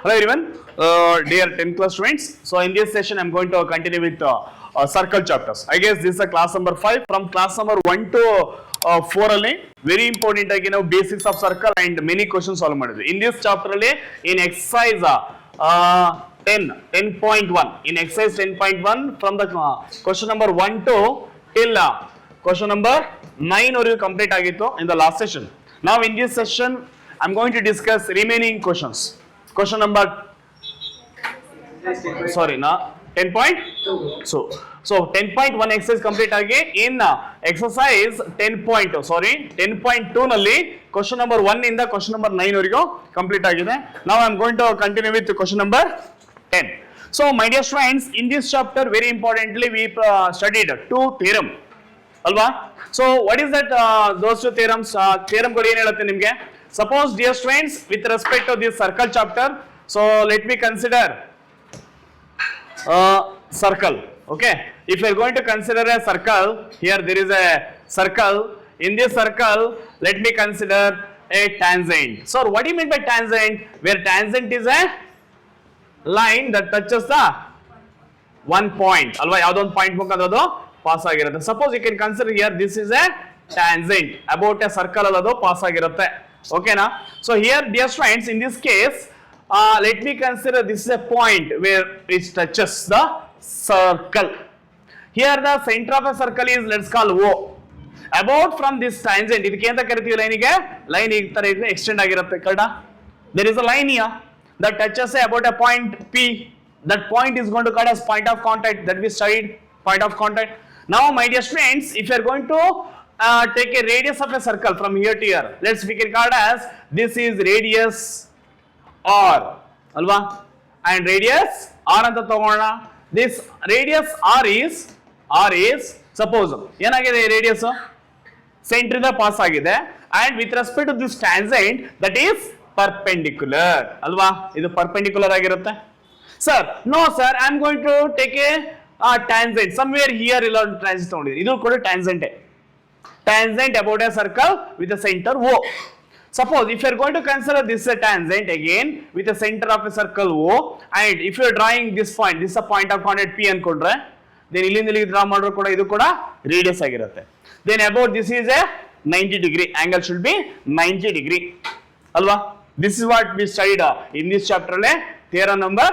Hello everyone, dear 10th class students. So in this session I'm going to continue with circle chapters. I guess this is a class number 5. From class number 1 to 4 ಅಲ್ಲಿ very important ಆಗಿ ನಾವು basics of circle and many questions solve ಮಾಡಿದ್ವಿ. In this chapter ಅಲ್ಲಿ in exercise 10.1 in exercise 10.1 from the question number 1 to till question number 9 ವರೆಗೂ complete ಆಗಿತ್ತು in the last session. Now in this session I'm going to discuss remaining questions. Question number 10.2. So 10.1 exercise complete agi in exercise 10.2 nalli question number 1 inda question number 9 varigo complete agide. Now I am going to continue with question number 10. So my dear friends, in this chapter very importantly we studied two theorem alva. So what is that those two theorems? Theorem kodi ಏನು ಹೇಳುತ್ತೆ ನಿಮಗೆ? Suppose dear students, with respect to this circle chapter, so let me consider circle. Okay, if you are going to consider a circle, here there is a circle. In this circle, let me consider a tangent. So what do you mean by tangent? Where tangent is a line that touches the one point. Alva yavado one point mukadado pass agirutte. Suppose you can consider here this is a tangent about a circle allado pass agirutte. Okay na? So here dear friends, in this case let me consider this is a point where it touches the circle. Here the center of a circle is, let's call O. About from this tangent idike enta karitivi line ige line ee ತರ extend ಆಗಿರುತ್ತೆ ಕರೆಕ್ಟಾ? There is a line here that touches about a point P. That point is going to called as point of contact that we studied, point of contact. Now my dear friends, if you are going to take a radius of a circle from here to here, we can call it as this is radius R alva, and radius R anta tagona. This radius R is suppose ಏನಾಗಿದೆ radius center ಇಂದ pass ಆಗಿದೆ, and with respect to this tangent that is perpendicular alva, ಇದು perpendicular ಆಗಿರುತ್ತೆ. Sir, no sir, I am going to take a tangent somewhere here ಇಲ್ಲ tangent ತಗೊಂಡಿದ್ದೀನಿ, ಇದು ಕೂಡ tangent tangent about a circle with a center O. Suppose if you are going to consider this a tangent again with a center of a circle O, and if you are drawing this point, this is a point of contact P ಅನ್ಕೊಂಡ್ರೆ, then ಇಲ್ಲಿಂದ ಇಲ್ಲಿಗೆ draw ಮಾಡಿದ್ರು ಕೂಡ ಇದು ಕೂಡ radius ಆಗಿರುತ್ತೆ. Then about this is a 90 degree, angle should be 90 degree ಅಲ್ವಾ? This is what we studied in this chapter ಅಲ್ಲಿ theorem number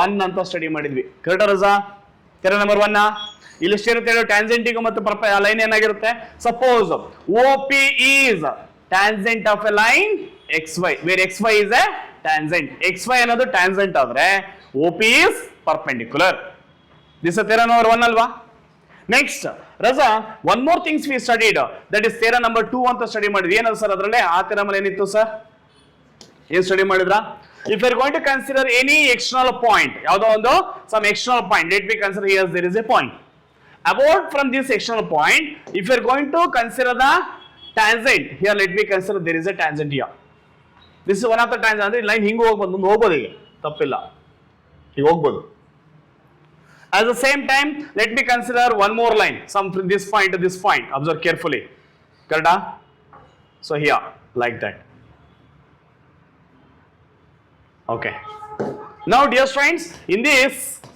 1 ಅಂತ ಸ್ಟಡಿ ಮಾಡಿದ್ವಿ. ಕರೆಕ್ಟ್ ರಜಾ? theorem number 1 ಇಲ್ಲಿ ಎಷ್ಟಿರುತ್ತೆ ಹೇಳು? ಟ್ಯಾಂಜೆಂಟಿಗೂ ಮತ್ತು ಲೈನ್ ಏನಾಗಿರುತ್ತೆ? Suppose OP is tangent of a line XY, where XY is a tangent. XY ಅನ್ನೋದು tangent ಆದ್ರೆ OP is perpendicular. This is theorem number 1 ಅಲ್ವಾ? Next, Raza, one more things we studied, that is theorem number 2 ಅಂತ study ಮಾಡಿದ್ವಿ. ಏನದು sir ಅದರಲ್ಲಿ? ಆ theorem ಅಲ್ಲಿ ಏನಿತ್ತು ಸರ್? ಏನು ಸ್ಟಡಿ ಮಾಡಿದ್ರಾ? If you are going to consider any external point, ಯಾವುದೋ ಒಂದು some external point, let me consider here there is a point. About from this external point, if you are going to consider the tangent, here let me consider there is a tangent here. This is one of the tangent. ಅಂದ್ರೆ line ಹಿಂಗೆ ಹೋಗ್ಬೋದು, ಮುಂದೆ ಹೋಗ್ಬೋದು, ಈಗ ತಪ್ಪಿಲ್ಲ, ಹೀಗೆ ಹೋಗ್ಬೋದು. At the same time, let me consider one more line, some from this point to this point. Observe carefully. Correct? So here, like that. Okay. Now, dear friends, in this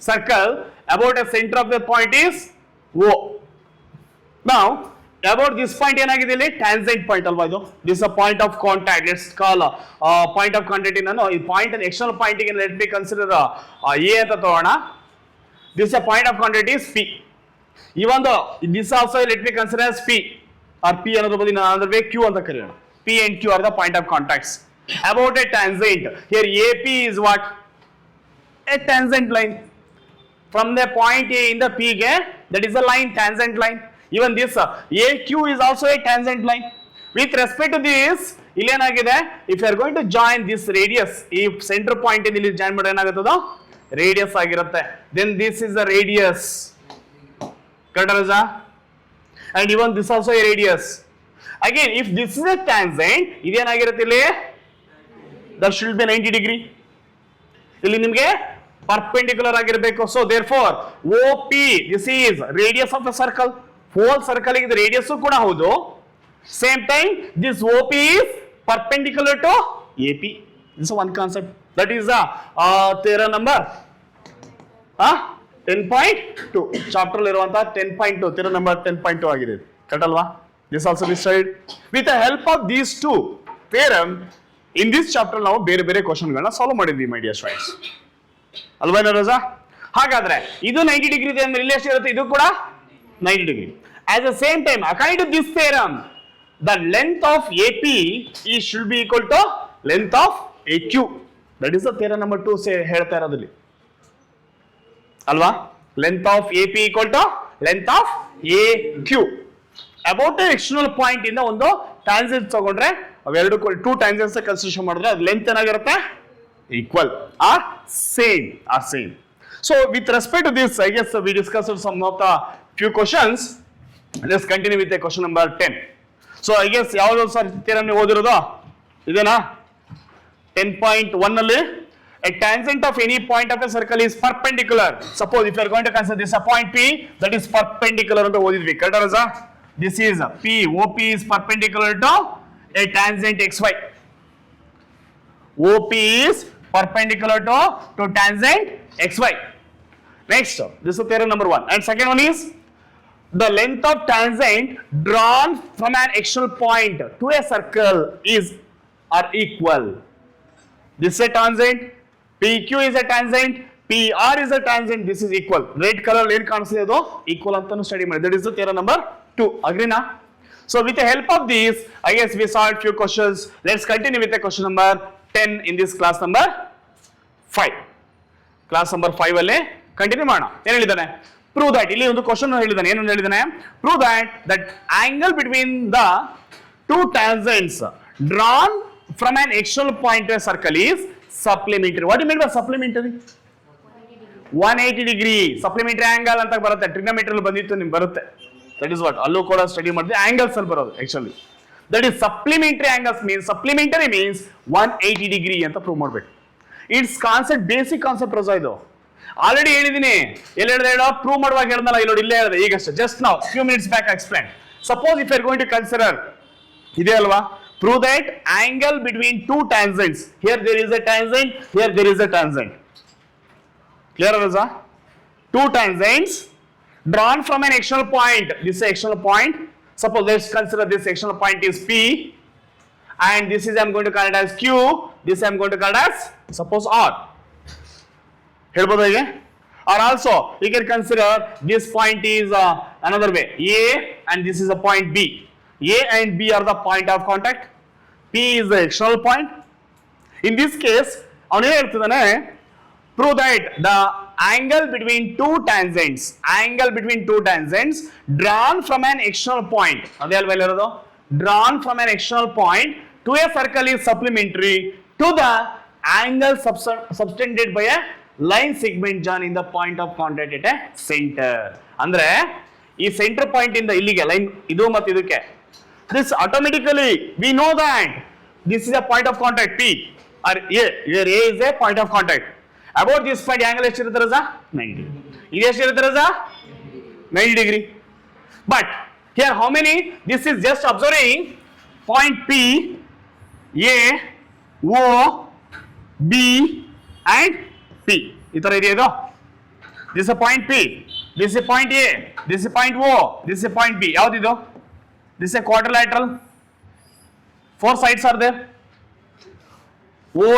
circle, about a center of the point is O. Now, about this point ಏನಾಗಿದೆ ಇಲ್ಲಿ? Tangent point ಅಲ್ವಾ ಇದು? This is a point of contact. Let's call point of contact in ಈ point and external point ಗೆ let me consider A ಅಂತ ತಗೋಣ. This is a point of contact is P. Even though this also let me consider as P or P ಅನ್ನೋದ್ರ ಬದಲು another way Q ಅಂತ ಕರೆಯೋಣ. P and Q are the point of contacts. About a tangent, here AP is what? A tangent line. From the point A in the P ಗೆ, that is a line, tangent line. Even this AQ is also a tangent line. With respect to this, ಇಲ್ಲಿ ಏನಾಗಿದೆ? If you are going to join this radius, ಈ center point ಇಂದ ಇಲ್ಲಿ join ಮಾಡಿದ್ರೆ ಏನಾಗುತ್ತದೋ? Radius ಆಗಿರುತ್ತೆ. Then this is the radius. Correct? And even this also a radius. Again, if this is a tangent, ಇದೇನಾಗಿರುತ್ತೆ ಇಲ್ಲಿ? That should be 90 degree. ಇಲ್ಲಿ ನಿಮಗೆ perpendicular ಆಗಿರಬೇಕು. So therefore OP, this is radius of a circle. Whole circle ಗೆ radius ಕೂಡ ಹೌದು. Same time this OP is perpendicular to AP. This is one concept. That is the theorem number 10.2. Chapter 10.2. Theorem number 10.2 agide. Correct alva? This also we studied. With the help of these two theorem, in this chapter ನಾವು ಬೇರೆ ಬೇರೆ question ಗಳನ್ನ solve ಮಾಡಿದ್ವಿ ಮೈ dear students. ಅಲ್ವಾ ರಜಾ? ಹಾಗಾದ್ರೆ ಇದು 90 degree ಇದೆ ಅಂದ್ರೆ ಇಲ್ಲಿ ಎಷ್ಟು ಇರುತ್ತೆ? ಇದು ಕೂಡ 90 degree. At the same time, according to this theorem, the length of AP should be equal to length of AQ. That is the theorem number 2 ಹೇಳ್ತಾ ಇರೋದಲ್ಲಿ ಅಲ್ವಾ? Length of AP equal to length of AQ. About an external point ಇಂದ ಒಂದು tangent ತಗೊಂಡ್ರೆ ಅವೆರಡು two tangents consider ಮಾಡಿದ್ರೆ ಅದು length ಏನಾಗಿರುತ್ತೆ? Equal are same. So with respect to this, I guess we discussed some of the few questions. Let's continue with the question number 10. So I guess ಯಾವುದು sir theorem ನೀವು ಓದಿರೋದು ಇದೇನಾ? 10.1 ಅಲ್ಲಿ a tangent of any point of a circle is perpendicular. Suppose if you are going to consider this a point P that is perpendicular ಅಂತ ಓದಿದ್ವಿ. Correct ಅಲ್ವಾ? This is P. OP is perpendicular to a tangent XY. OP is perpendicular to tangent XY. Next, this is theorem number 1. And second one is the length of tangent drawn from an external point to a circle are equal. This is a tangent. PQ is a tangent. PR is a tangent. This is equal. Red color ಏನು ಕಾಣಿಸ್ತಿದೆ ಅದು equal ಅಂತಾನು study ಮಾಡಿ. That is the theorem number 2. Agree na? So with the help of these, I guess we solved few questions. Let's continue with the question number 10 in this class number 5. Class number 5 ಅಲ್ಲಿ continue ಮಾಡೋಣ. ಏನು ಹೇಳಿದಾನೆ? Prove that. ಇಲ್ಲಿ ಒಂದು question ಹೇಳಿದಾನೆ. ಏನು ಹೇಳಿದಾನೆ? Prove that angle between the two tangents drawn from an external point to a circle is supplementary. What do you mean by supplementary? 180 degree supplementary angle ಅಂತ ಬರುತ್ತೆ. Trigonometry ಅಲ್ಲಿ ಬಂದಿತ್ತು ನಿಮ್ಗೆ ಬರುತ್ತೆ. That is what ಅಲ್ಲೂ ಕೂಡ ಸ್ಟಡಿ ಮಾಡಿದ್ರೆ angles ಅಲ್ಲಿ ಬರೋದು actually. That is supplementary angles means 180 degree ಅಂತ ಪ್ರೂವ್ ಮಾಡಬೇಕು. It's concept basic concept ರಜಾ ಇದು. ಆಲ್ರೆಡಿ ಹೇಳಿದೀನಿ. ಎಲ್ಲಿ ಹೇಳಿದೆ? ಪ್ರೂವ್ ಮಾಡುವಾಗ ಹೇಳಿದ್ನಲ್ಲ, ಇಲ್ಲಿ ನೋಡಿ ಇಲ್ಲೇ ಹೇಳಿದೆ ಈಗಷ್ಟೇ. ಜಸ್ಟ್ ನಾವು few minutes back explain. Suppose if you are going to consider ಇದೆ ಅಲ್ವಾ? Prove that angle between two tangents. Here there is a tangent, here there is a tangent. Clear ರಜಾ? Two tangents drawn from an external point. This is an external point. Suppose let's consider this external point is P, and this is I'm going to call it as Q. This I'm going to call it as suppose R. ಹೇಳ್ಬೋದು ಹೇಗೆ? Or also you can consider this point is another way. A and this is a point B. A and B are the point of contact. P is the external point. In this case, ಅವನು ಏನು ಹೇಳ್ತಿದ್ದಾನೆ? Prove that the angle between two tangents drawn from an external point, ಅದೇ ಅಲ್ವಾ ಇರೋದು? Drawn from an external point to a circle is supplementary to the angle subtended by a line segment joined in the point of contact at a center. ಅಂದ್ರೆ ಈ centre point ಇಂದ ಇಲ್ಲಿಗೆ line ಇದು ಮತ್ತು ಇದಕ್ಕೆ, this automatically we know that this is a point of contact P or A, where A is a point of contact. About this point angle ಎಷ್ಟಿರುತ್ತೆ ರಜಾ? 90. ಇದು ಎಷ್ಟಿರುತ್ತೆ ರಜಾ? 90 degree. But here how many? This is just observing point P, A, O, B and P. ಈ ತರ ಇದೆಯಾ ಇದು? This is a point P, this is a point A, this is a point O, this is a point B. ಯಾವುದು ಇದು? This is a quadrilateral. Four sides are there. O,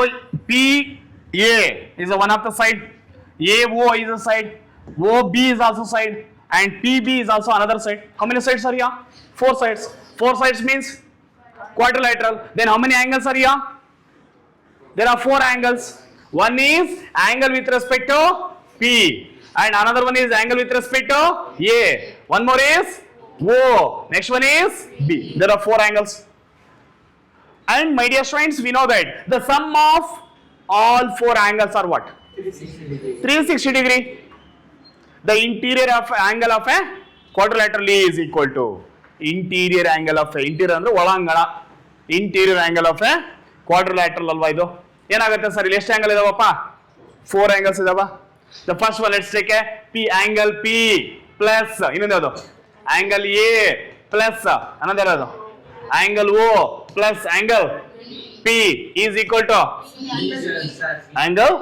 P, A is one of the side, AO is a side, OB is also side, and PB is also another side. How many sides are here? Four sides. Four sides means quadrilateral. Then how many angles are here? There are four angles. One is angle with respect to P, and another one is angle with respect to A. One more is O. Next one is B. There are four angles. And my dear students, we know that the sum of all four angles are what? 360 degree. The interior of angle of a quadrilateral is equal to interior angle of a interior ಅಂದ್ರೆ ಒಳಾಂಗಣ. Interior angle of a quadrilateral ಅಲ್ವಾ ಇದು? ಏನಾಗುತ್ತೆ sir ಇಲ್ಲಿ ಎಷ್ಟು angle ಇದಾವಪ್ಪ? 4 angles ಇದಾವ. The first one let's take a P angle P plus ಇನ್ನೊಂದು ಯಾವುದು? Angle A plus another ಯಾವುದು? Angle O plus angle P P is equal to angle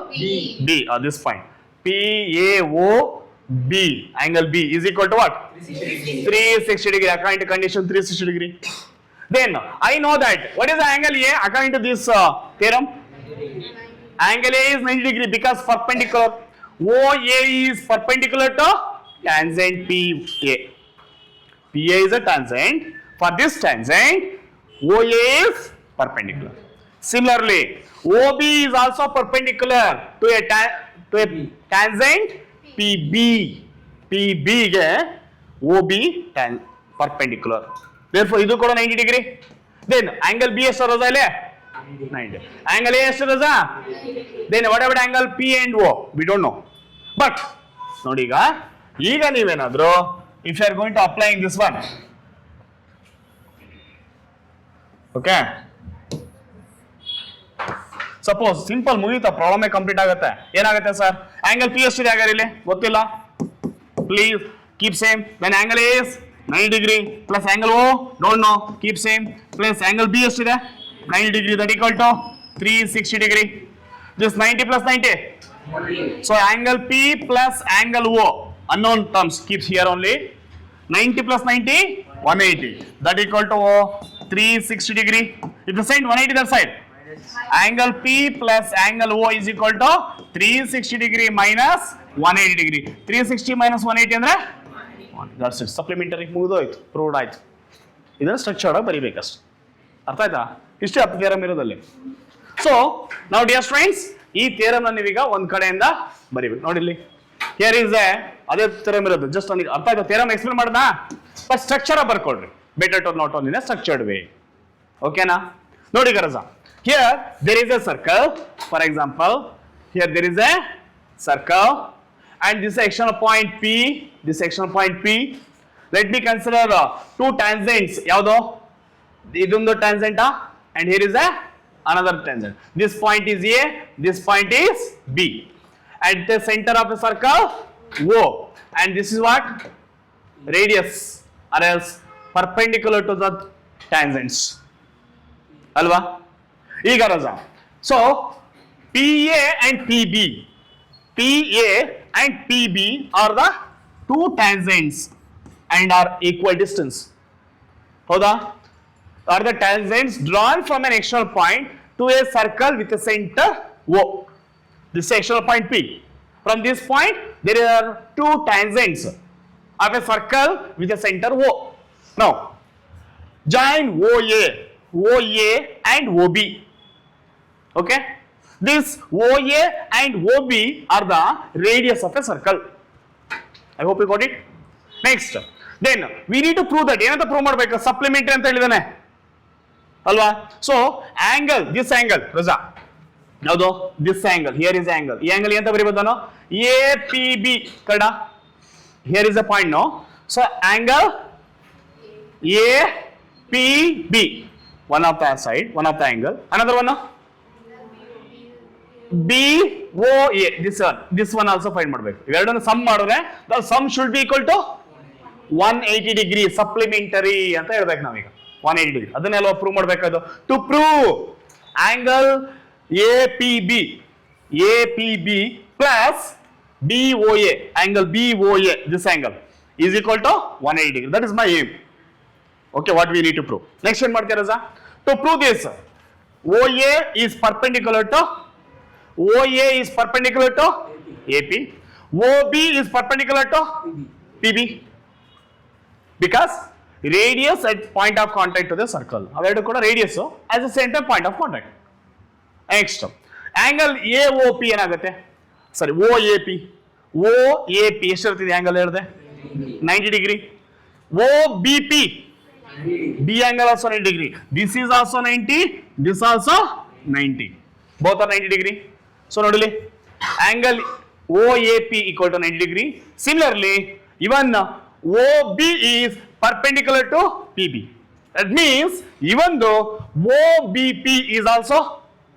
B, or this point. PAOB, angle B is equal to what? 360 degree, according to condition 360 degree. Then I know that what is the angle A according to this theorem? Angle A is 90 degree because perpendicular. OA is perpendicular to tangent PA. PA is a tangent. For this tangent, OA is perpendicular. Similarly, OB is also perpendicular to a tangent PB. PB ge OB perpendicular. Therefore, idu kuda 90 degree. Then angle B ಎಷ್ಟು ಇರೋದು ಇಲ್ಲಿ 90. Angle A ಎಷ್ಟು ಇರೋದು? Then what about angle P and O? We don't know. But ನೋಡಿ ಈಗ ನೀವೇನಾದರೂ if you are going to applying this one, okay, suppose simple ಮುಗಿಯುತ್ತಾ problem complete ಆಗುತ್ತೆ. ಏನಾಗುತ್ತೆ ಸರ್? angle P ಎಷ್ಟಿದೆ ಹಾಗಾದ್ರೆ ಇಲ್ಲಿ ಗೊತ್ತಿಲ್ಲ. Please keep same. When angle A is 90 degree plus angle O, don't know, keep same, plus angle B ಎಷ್ಟಿದೆ 90 degree, that equal to 360 degree. This 90 plus 90. So angle P plus angle O, unknown terms, keeps here only. 90 plus 90, 180. That equal to 360 degree. If you send 180 that side, angle P plus angle O is equal to 360 degree minus 180 degree. 360 minus 180 ಅಂದ್ರೆ that's it. Supplementary ಮುಗಿದೋಯ್ತು, proved ಆಯ್ತು. ಇದನ್ನ structured ಆಗಿ ಬರೀಬೇಕಷ್ಟೆ. ಅರ್ಥ ಆಯ್ತಾ? ಇಷ್ಟೇ up theorem ಇರೋದಲ್ಲಿ. So ನಾವು ಡಿಯರ್ ಸ್ಟೂಡೆಂಟ್ಸ್, ಈ ಥಿಯರಮ್ ನೀವೀಗ ಒಂದ್ ಕಡೆಯಿಂದ ಬರೀಬೇಕು. ನೋಡಿ ಇಲ್ಲಿ ಹಿಯರ್ ಇಸ್ ಅದೇ ಥಿಯರಮ್ ಇರೋದು. ಜಸ್ಟ್ ನನಗೆ ಅರ್ಥ ಆಯ್ತಾ? ಥಿಯರಮ್ ಎಕ್ಸ್ಪ್ಲೇನ್ ಮಾಡ್ದಾ? ಬಟ್ ಸ್ಟ್ರಕ್ಚರ್ ಬರ್ಕೊಳ್ರಿ. Better to not only structured way. ಓಕೆನಾ? ನೋಡಿ ಗರಜ, here there is a circle. For example, here there is a circle and this sectional point P, this sectional point P. Let me consider two tangents. Yavado? Idundu tangent and here is another tangent. This point is A, this point is B. At the center of the circle O, and this is what? Radius, or else perpendicular to the tangents. Alva? Iga raja. So PA and PB, PA and PB are the two tangents and are equal distance. Hoda? Are the tangents drawn from an external point to a circle with a center O. This external point P. From this point, there are two tangents of a circle with a center O. Now, join OA, OA and OB. Okay? This OA and OB are the radius of a circle. I hope you got it. Next, then we need to prove that. ಏನಂತ prove ಮಾಡಬೇಕು? Supplementary ಅಂತ ಹೇಳಿದಾನೆ ಅಲ್ವಾ? So angle, this angle ರಜಾ ಯಾವುದು? This angle, here is angle. ಈ angle ಎಂತ ಬರೀಬಹುದು ನಾನು? APB ಕಡ. Here is a point no. So angle APB, one of the side, one of the angle. Another one no? BOA, this one also find ಮಾಡಬೇಕು. ಇವೆರಡನ್ನು some ಮಾಡಿದ್ರೆ the sum should be equal to 180 degree. Supplementary ಅಂತ ಹೇಳ್ಬೇಕು ನಾವೀಗ. 180 degree ಅದನ್ನೆಲ್ಲ prove ಮಾಡಬೇಕಾದ್ರು. To prove angle APB plus BOA, angle BOA, this angle is equal to 180 degree. That is my aim. Okay, what we need to prove. Next ಏನ್ ಮಾಡ್ತೀರಾ sir? To prove this, OA is perpendicular to AP. OB is perpendicular to PB. Because radius at point of contact to the circle. ಅವೆರಡು ಕೂಡ radius as a center point of contact. Next, angle AOP ಏನಾಗುತ್ತೆ? Sorry, OAP ಎಷ್ಟಿರ್ತಿದೆ angle ಹೇಳಿದೆ? 90 degree. OBP, B angle also 90 degree. This is also 90, this also 90. Both are 90 degree. So nodili, angle OAP equal to 90 degree. Similarly, even OB is perpendicular to PB. That means even though OBP is also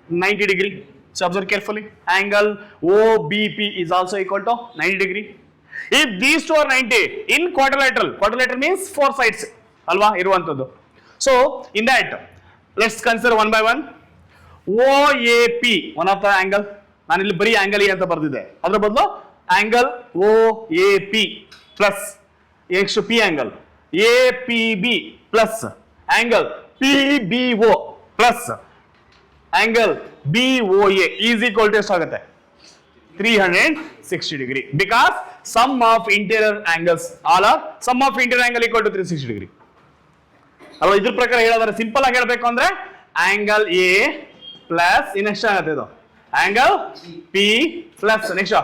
90 degree. So observe carefully. Angle OBP is also equal to 90 degree. If these two are 90 in quadrilateral means four sides. Alva iruvanthadu. So in that, let's consider one by one. OAP, one of the angle. ನಾನು ಇಲ್ಲಿ ಬರೀ angle A ಅಂತ ಬರ್ದಿದ್ದೆ, ಅದರ ಬದಲು angle OAP plus ಎಷ್ಟು P angle APB plus angle PBO plus angle BOA is equal to ಎಷ್ಟಾಗುತ್ತೆ 360 degree, because sum of interior angles all are sum of interior angle equal to 360 degree. ಅಲ್ವಾ? ಇದ್ರ ಪ್ರಕಾರ ಹೇಳೋದಾದ್ರೆ ಸಿಂಪಲ್ ಆಗಿ ಹೇಳಬೇಕು ಅಂದ್ರೆ angle A plus ಇನ್ನೆಷ್ಟು ಆಗುತ್ತೆ ಇದು angle P plus next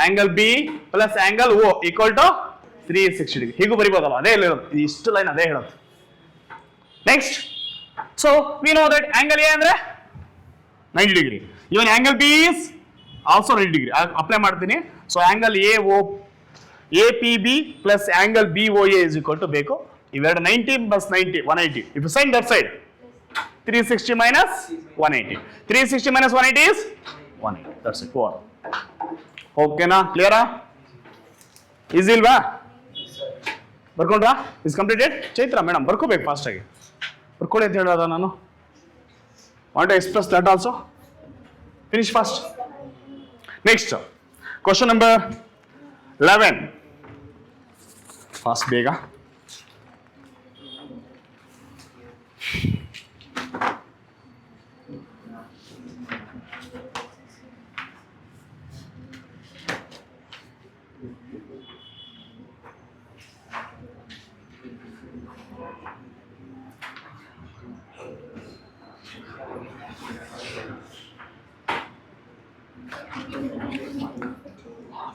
angle B plus angle O equal to 360 degree. ಹೀಗೂ ಬರಿಬೋದಲ್ಲ, ಅದೇ ಹೇಳಿರೋದು, ಇಷ್ಟು ಲೈನ್ ಅದೇ ಹೇಳೋದು. Next, so we know that angle A ಅಂದ್ರೆ 90 degree, even angle B is also 90 degree. Apply ಮಾಡ್ತೀನಿ. So angle APB plus angle BOA is equal to ಬೇಕು ಇವೆರಡು 90 plus 90 180. If you sign that side 360 minus 180. 360 minus 180 is 180. That's it. 4. ಓಕೆನಾ? ಕ್ಲಿಯರಾ? Easy ಇಲ್ವಾ? ಬರ್ಕೊಂಡ್ರಾ? Is completed. Chaitra madam ಬರ್ಕೋಬೇಕು fast ಆಗಿ, ಬರ್ಕೊಳ್ಳಿ ಅಂತ ಹೇಳೋದ ನಾನು. Want to express that also. Finish fast. Next question number 11. Fast ಬೇಗ.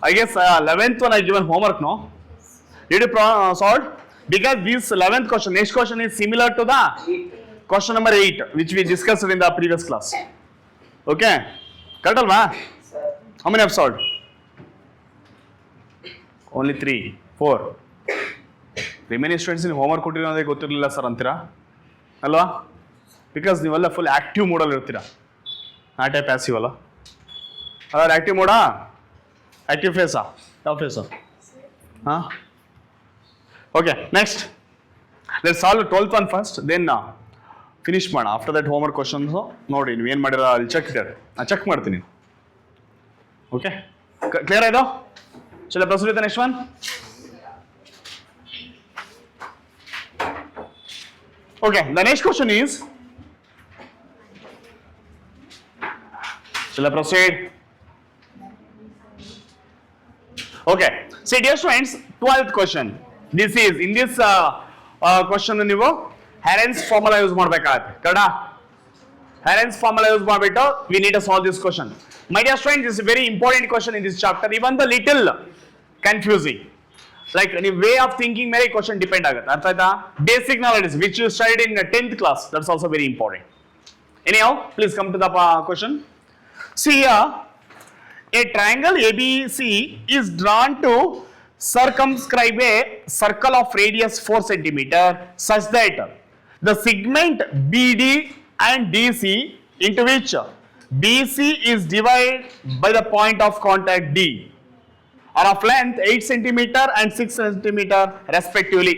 I guess 11th one I given homework, no? Did you solve? Because this 11th question, next question is similar to the question number 8, which we discussed in the previous class. Okay? Correct alva? How many have solved? Only 3, 4. Remaining students in homework ಕೊಟ್ಟಿರೋದೇ ಗೊತ್ತಿರಲಿಲ್ಲ sir ಅಂತೀರಾ ಅಲ್ವಾ? Because ನೀವೆಲ್ಲ full active ಮೋಡಲ್ಲಿ ಇರ್ತೀರಾ, not a passive ಅಲ್ಲ. ಅದಾದ್ರೆ active ಮೋಡಾ? Active ಫೇಸಾ? ಯಾವ ಫೇಸಾ? ಹಾಂ, okay. Next let's solve 12th one first, then finish ಮಾಡೋಣ. ಆಫ್ಟರ್ ದಟ್ ಹೋಮ್ವರ್ಕ್ ಕ್ವಶನ್ಸು ನೋಡಿ ನೀವು ಏನು ಮಾಡಿರೋ ಅಲ್ಲಿ ಚೆಕ್ ಇದೆ, ನಾನು ಚೆಕ್ ಮಾಡ್ತೀನಿ. ಓಕೆ, ಕ್ಲಿಯರ್ ಆಯ್ತು? ಚಲೋ proceed with the next one. Okay, the next question is, shall I proceed? Okay, see dear students, 12th question. This is in this question ನೀವು Heron's formula use ಮಾಡಬೇಕಾಗುತ್ತೆ. ಕರೆಕ್ಟಾ? Heron's formula use ಮಾಡಿಬಿಟ್ಟು we need to solve this question. My dear students, this is a very important question in this chapter. Even the little confusing, like the way of thinking ಮೇಲೆ question depend ಆಗುತ್ತೆ. ಅರ್ಥ ಆಯ್ತಾ? Basic knowledge which you studied in 10th class, that's also very important. Anyhow, please come to the question. See here, a triangle ABC is drawn to circumscribe a circle of radius 4 cm such that the segment BD and DC into which BC is divided by the point of contact D are of length 8 cm and 6 cm respectively,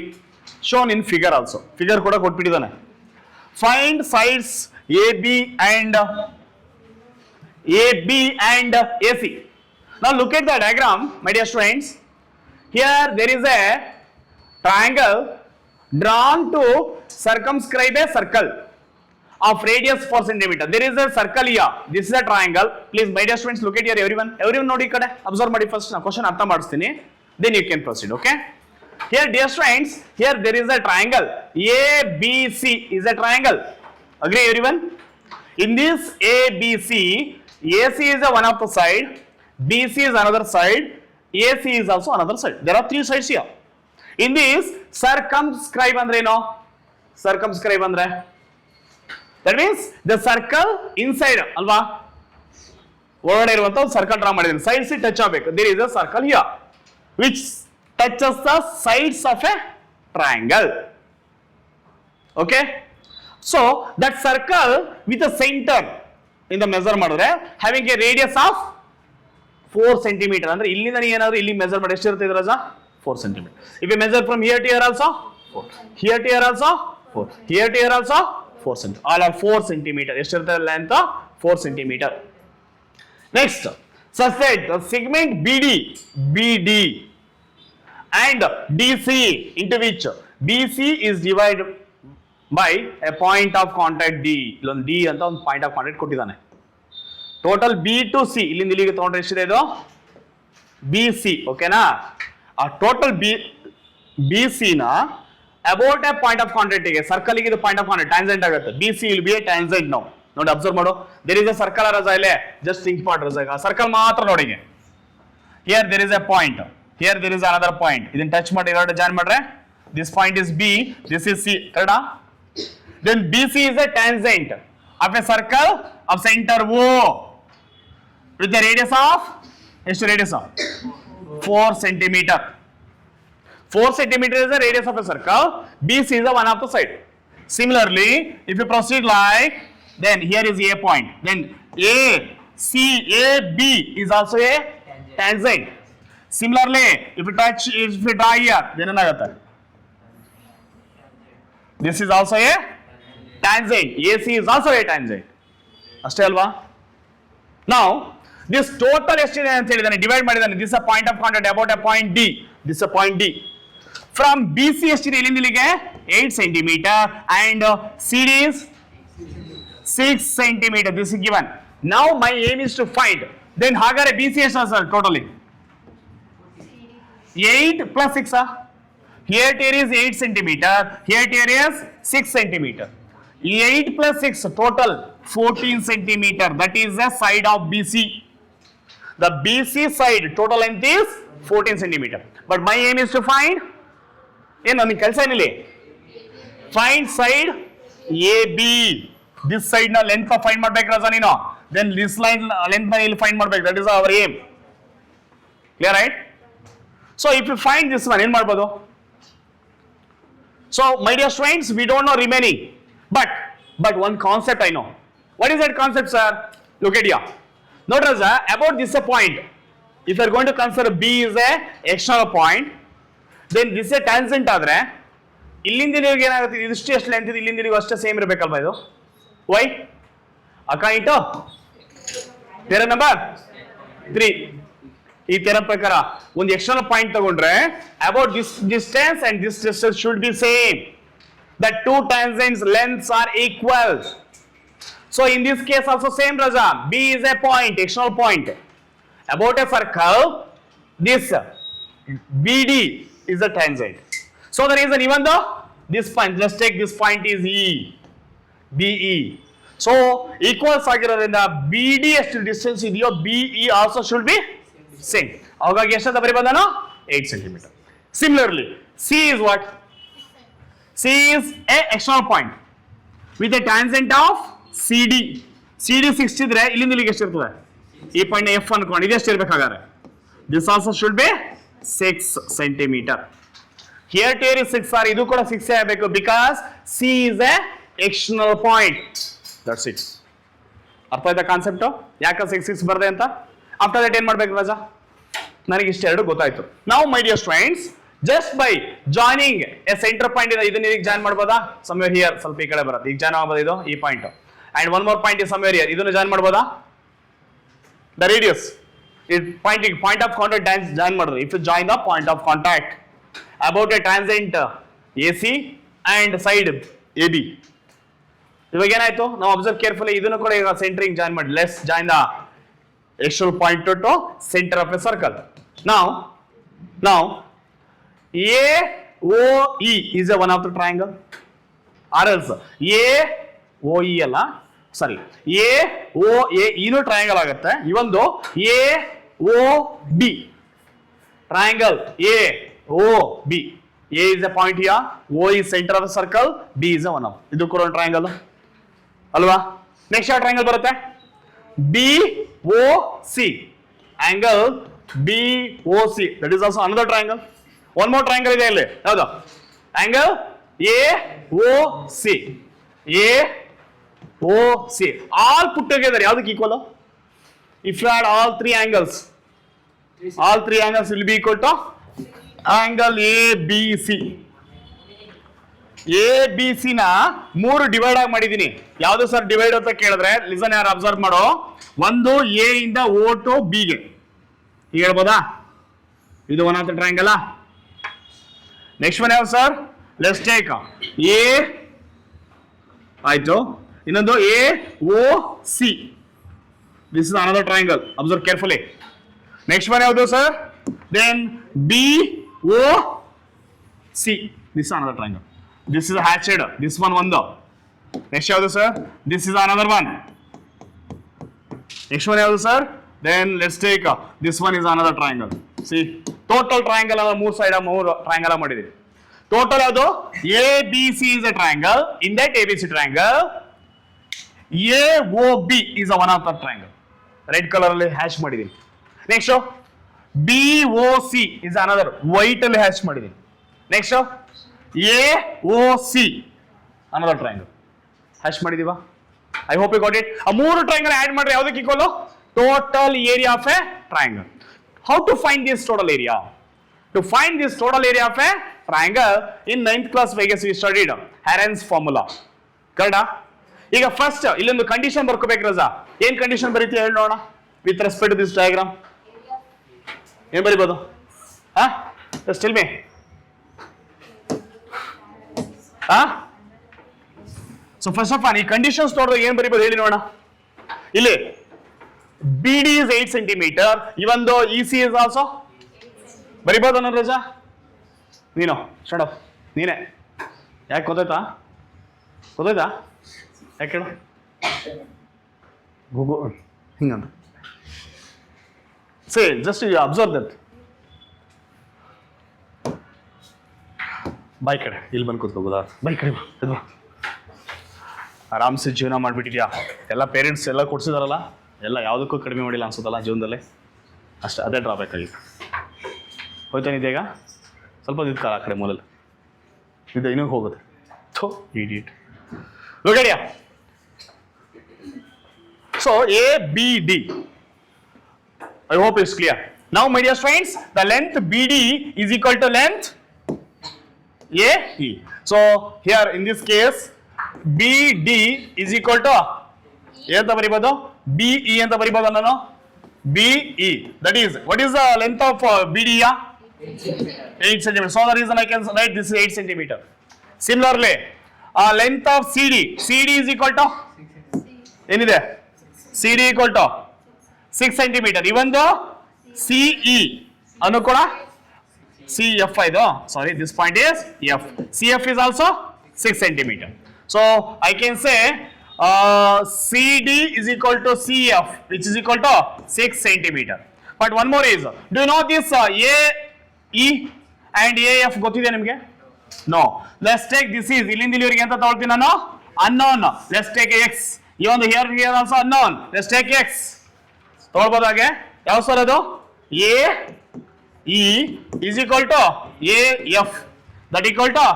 shown in figure also. Figure kuda ಕೊಟ್ಬಿಟ್ಟಿದ್ದಾನೆ. Find sides AB and AC. Now look at the diagram, my dear students. Here there is a triangle drawn to circumscribe a circle of radius 4 cm. There is a circle here. This is a triangle. Please, my dear students, look at here. Everyone ನೋಡಿ ಕಡೆ observe ಮಾಡಿ first. ನಾನು question ಅರ್ಥ ಮಾಡಿಸ್ತೀನಿ, then you can proceed. Okay? Here, dear students, here there is a triangle. ABC is a triangle. Agree, everyone? In this ABC, AC is one of the side, BC is another side, AC is also another side. There are 3 sides here. In this circumscribe andre no, circumscribe andre, that means the circle inside alva ಒಳಗಡೆ ಇರುವಂತ ಒಂದು circle draw ಮಾಡಿದ್ದೀನಿ. Sides touch ಆಗಬೇಕು. There is a circle here which touches the sides of a triangle. Okay? So that circle with a center in the measure ಮಾಡಿದ್ರೆ having a radius of 4 cm. ಅಂದ್ರೆ ಇಲ್ಲಿಂದ ನೀವು ಏನಾದರೂ ಇಲ್ಲಿ measure ಮಾಡಿ ಎಷ್ಟು ಇರುತ್ತೆ ರಾಜ? 4 cm. If you measure from here to here also 4, here to here also 4, here to here also 4 cm. All are 4 cm. ಎಷ್ಟಿರುತ್ತೆ length 4 cm. Next, such that the segment BD and DC into which BC is divided by a point of contact D. ಇಲ್ಲೊಂದು D ಅಂತ ಒಂದು point of contact ಕೊಟ್ಟಿದ್ದಾನೆ. Total B to C ಇಲ್ಲಿಂದ ಇಲ್ಲಿಗೆ ತಗೊಂಡ್ರೆ ಎಷ್ಟಿದೆ ಇದು BC, ಓಕೆನಾ? ಆ ಟೋಟಲ್ BC ನ about A point of contact ಗೆ ಸರ್ಕಲ್ ಗೆ ಇದು ಪಾಯಿಂಟ್ ಆಫ್ ಕಾಂಟ್ಯಾಕ್ಟ್ ಟ್ಯಾಂಜೆಂಟ್ ಆಗುತ್ತೆ. BC will be a tangent now. ನೋಡಿ ಅಬ್ಸರ್ವ್ ಮಾಡು, there is a circle ರಜಾ ಇಲ್ಲೇ, just think part ರಜಾ, ಸರ್ಕಲ್ ಮಾತ್ರ ನೋಡಿ. Here there is a point, here there is another point. ಇದನ್ನ ಟಚ್ ಮಾಡಿ ಎರಡು ಜಾಯಿನ್ ಮಾಡ್ರೆ this point is B, this is C, ಕರೆಕ್ಟಾ? Then BC is a tangent of a circle of center O with the radius of ಎಷ್ಟು radius of 4 cm. 4 cm is the radius of a circle. BC is the one of the side. Similarly, if you proceed like, then here is A point. Then AB is also a tangent. Similarly, if you draw here, then ಏನಾಗುತ್ತೆ? This is also a tangent. AC is also a tangent. ಅಷ್ಟೇ ಅಲ್ವಾ? Now, this total ಎಷ್ಟಿದೆ ಅಂತ ಹೇಳಿದಾನೆ, divide ಮಾಡಿದಾನೆ. This is a point of contact about a point D. This is a point D. From BC ಎಷ್ಟಿದೆ ಇಲ್ಲಿಂದ ಇಲ್ಲಿಗೆ 8 cm and CD is 6 cm. This is given. Now my aim is to find. Then ಹಾಗಾದ್ರೆ BC ಎಷ್ಟು sir totally? 8 plus 6. Here is 8 cm. Here is 6 cm. 8 plus 6 total 14 cm. That is the side of BC. The BC side total length is 14 cm. But my aim is to find. ಏನು ನಿಮಗೆ ಕೆಲಸ ಏನಿಲ್ಲ, find side AB. This side ನ length find ಮಾಡ್ಬೇಕು ರಜಾ ನೀನು. Then this line length ನ ಇಲ್ಲಿ ಫೈಂಡ್ ಮಾಡ್ಬೇಕು. That is our aim. Clear right? So if you find this one ಏನ್ ಮಾಡ್ಬೋದು? So my dear students, we don't know remaining, but one concept I know. What is that concept, sir? Look at here. Note Raja, about this a point. If you are going to consider B is a external point, then this is a tangent ಆದ್ರೆ ಇಲ್ಲಿಂದ ಇಲ್ಲಿಗೆ ಏನಾಗುತ್ತೆ, ಇದಿಷ್ಟು ಎಷ್ಟು length ಇದೆ, ಇಲ್ಲಿಂದ ಇಲ್ಲಿಗೆ ಅಷ್ಟೇ ಸೇಮ್ ಇರಬೇಕಲ್ವಾ ಇದು? ವೈ ಅಕಾಯಿಂಟ್ ಥಿಯರಮ್ ನಂಬರ್ 3. ಈ ಥಿಯರಮ್ ಪ್ರಕಾರ ಒಂದು ಎಕ್ಸ್ಟರ್ನಲ್ ಪಾಯಿಂಟ್ ತಗೊಂಡ್ರೆ about this distance and this distance should be same. The two tangents lengths are equal. So in this case also same Raja. B is a point, external point. About a circle, this BD is a tangent. So the reason, even though this point, let's take this point is E, BE. So equals ಆಗಿರೋದ್ರಿಂದ BD ಎಷ್ಟು distance ಇದೆಯೋ BE also should be same. ಅವಾಗ ಎಷ್ಟಂತ ಬರೀಬೋದನು? 8 cm. Similarly, C is what? C is a external point with a tangent of CD. CD 6 ಇದ್ರೆ ಇಲ್ಲಿಂದ ಇಲ್ಲಿಗೆ ಎಷ್ಟು ಇರ್ತದೆ? ಈ ಪಾಯಿಂಟ್ F ಅನ್ಕೊಂಡು ಇದು ಎಷ್ಟು ಇರಬೇಕಾದ್ರೆ? This also should be 6 cm. Here is 6 or ಇದು ಕೂಡ 6 ಆಗಬೇಕು because C is a external point. That's it. ಅರ್ಥ ಆಯ್ತಾ ಕಾನ್ಸೆಪ್ಟ್? ಯಾಕೆ 6 ಬರ್ದೆ ಅಂತ? ಆಫ್ಟರ್ ದಟ್ ಏನ್ ಮಾಡ್ಬೇಕು ರಾಜಾ? ನನಗೆ ಇಷ್ಟೆರಡು ಗೊತ್ತಾಯ್ತು. Now my dear students, just by joining a center point ಇದನ್ನ ಈಗ ಜಾಯಿನ್ ಮಾಡ್ಬೋದಾ? somewhere here ಸ್ವಲ್ಪ ಈ ಕಡೆ ಬರುತ್ತೆ. ಈಗ ಜಾಯಿನ್ ಆಗಬಹುದು ಇದು ಈ point. And one more point is somewhere here. ಇದನ್ನ ಜಾಯಿನ್ ಮಾಡ್ಬೋದಾ? The radius. Point of contact join ಮಾಡಿದ್ರೆ if you join the point of contact about a tangent AC and side AB. ಇವಾಗ ಏನಾಯ್ತು? ನಾವು ಅಬ್ಸರ್ವ್ ಕೇರ್ಫುಲಿ ಇದನ್ನು ಕೂಡ ಈಗ centring join ಮಾಡಿ. Let's join the external point to center of a circle. Now AOE is a one of the triangle, or else AOE ಅಲ್ಲ, ಸಾರಿ AOA ಇನ್ನೂ triangle ಆಗುತ್ತೆ. ಇವೊಂದು AOB triangle AOB. A is a point here, O is center of the circle, B is a one of. ಇದು ಕೂಡ ಒಂದು triangle ಅಲ್ವಾ? Next ಯಾವ triangle ಬರುತ್ತೆ? BOC, angle BOC, that is also another triangle. One more triangle ಇದೆ ಇಲ್ಲಿ, ಯಾವುದು? angle AOC. AOC all put together ಯಾವ್ದಕ್ಕೆ equal? If you add all three angles will be equal to angle ABC. A B C ನ 3 divide ಆಗಿ ಮಾಡಿದೀನಿ. ಯಾವ್ದು sir divide ಅಂತ ಕೇಳಿದ್ರೆ ಲಿಸನ್ ಯಾರು ಅಬ್ಸರ್ವ್ ಮಾಡೋ. ಒಂದು ಎ ಇಂದ ಓ ಟು ಬಿ ಗೆ ಈಗ ಹೇಳ್ಬೋದಾ, ಇದು one of the triangle. Next one ಯಾವ್ದು ಸರ್, ಲೆಟ್ಸ್ ಟೇಕ್ ಎ ಆಯ್ತು, ಇನ್ನೊಂದು A O C, this is another triangle, observe carefully. Next one ಯಾವುದು sir, then B O C, this another triangle, this is hatched, this one ಒಂದು. Next ಯಾವುದು sir, this is another one. Next one ಯಾವುದು sir, then let's take this one is another triangle. C total triangle ಅಲ್ಲ, 3 side 3 triangle ಮಾಡಿದೀವಿ. Total ಯಾವುದು, A B C is a triangle. In that A B C triangle A O B is one of the triangle. Red colour ಅಲ್ಲಿ hash ಮಾಡಿದೀನಿ. Next B O C is another, white ಅಲ್ಲಿ hash ಮಾಡಿದೀನಿ. Next A O C another triangle hash ಮಾಡಿದೀವ. I hope you got it. ಆ 3 triangle add ಮಾಡ್ರೆ ಯಾವ್ದಕ್ಕೆ equal, total area of a triangle. How to find this total area? To find this total area of a triangle, in 9th class we studied Heron's formula. Correct? ಈಗ first ಇಲ್ಲೊಂದು condition ಬರ್ಕೋಬೇಕು ರಜಾ. ಏನ್ condition ಬರೀತೀವಿ ಹೇಳಿ ನೋಡೋಣ. With respect to this diagram ಏನ್ ಬರೀಬಹುದು? Just tell me. So first of all ಈ ಕಂಡೀಷನ್ಸ್ ನೋಡಿದ್ರೆ ಏನ್ ಬರೀಬಹುದು ಹೇಳಿ ನೋಡೋಣ. ಇಲ್ಲಿ BD is 8 centimeter, even though EC is also ಬರಿಬೋದು ಅನ್ನೋ ರಜಾ. ನೀನು ಸ್ಟಾರ್ಟ್ ಅಪ್ ನೀನೆ. ಯಾಕೆ ಗೊತ್ತಾಯ್ತಾ ಯಾಕೆ ಹೇಳು, Google ಹಿಂಗಂತ say just you observe that. ಬಾಯ್ ಕಡೆ ಇಲ್ಲಿ ಬಂದು ಕೂತ್ಕೋಬೋದಾ, ಬಾಯ್ ಕಡೆ ಬಾ, ಆರಾಮ್ಸೆ ಜೀವನ ಮಾಡಿಬಿಟ್ಟಿದ್ಯಾ. ಎಲ್ಲ ಪೇರೆಂಟ್ಸ್ ಎಲ್ಲ ಕೊಡ್ಸಿದಾರಲ್ಲ, ಎಲ್ಲ ಯಾವುದಕ್ಕೂ ಕಡಿಮೆ ಮಾಡಿಲ್ಲ ಅನ್ಸುತ್ತಲ್ಲ ಜೀವನದಲ್ಲಿ, ಅಷ್ಟೇ. ಅದೇ ಡ್ರಾಬ್ಯಾಕ್ ಆಗಿತ್ತು. ಹೋಯ್ತಾ ನಿದ್ದೆ ಈಗ ಸ್ವಲ್ಪ ದಿನ ಕಾಲ ಆ ಕಡೆ ಮೂಲಲ್ಲಿ ಇದು ಇನ್ನೂ ಹೋಗುತ್ತೆ. Though idiot. Look at here. So A B D, I hope it's clear. Now my dear students, the length B D is equal to length A E. So here in this case B D is equal to ಏನಂತ ಬರೀಬೋದು, B E ಅಂತ ಬರೀಬೋದು ನಾನು. B E, that is what is the length of B D? 8 centimeter. So the reason I can write this is 8 centimeter. Similarly, length of CD is equal to ಏನಿದೆ, CD equal to 6 centimeter. Even though CE ಅನ್ನು ಕೂಡ CF ಇದು, sorry, this point is F. CF is also 6 centimeter. So I can say CD is equal to CF, which is equal to 6 centimeter. But one more is, do you know this AE and AF ಗೊತ್ತಿದೆ ನಿಮಗೆ? No. Let's take this is ಇಲ್ಲಿಂದ ಇಲ್ಲಿವರೆಗೆ ಅಂತ ತಗೊಳ್ತೀನಿ ನಾನು, unknown. Let's take X. even here also unknown. Let's take X. ತಗೊಳ್ಬೋದು ಹಾಗೆ. ಯಾವ ಸರ್ ಅದು? AE is equal to AF. That equal to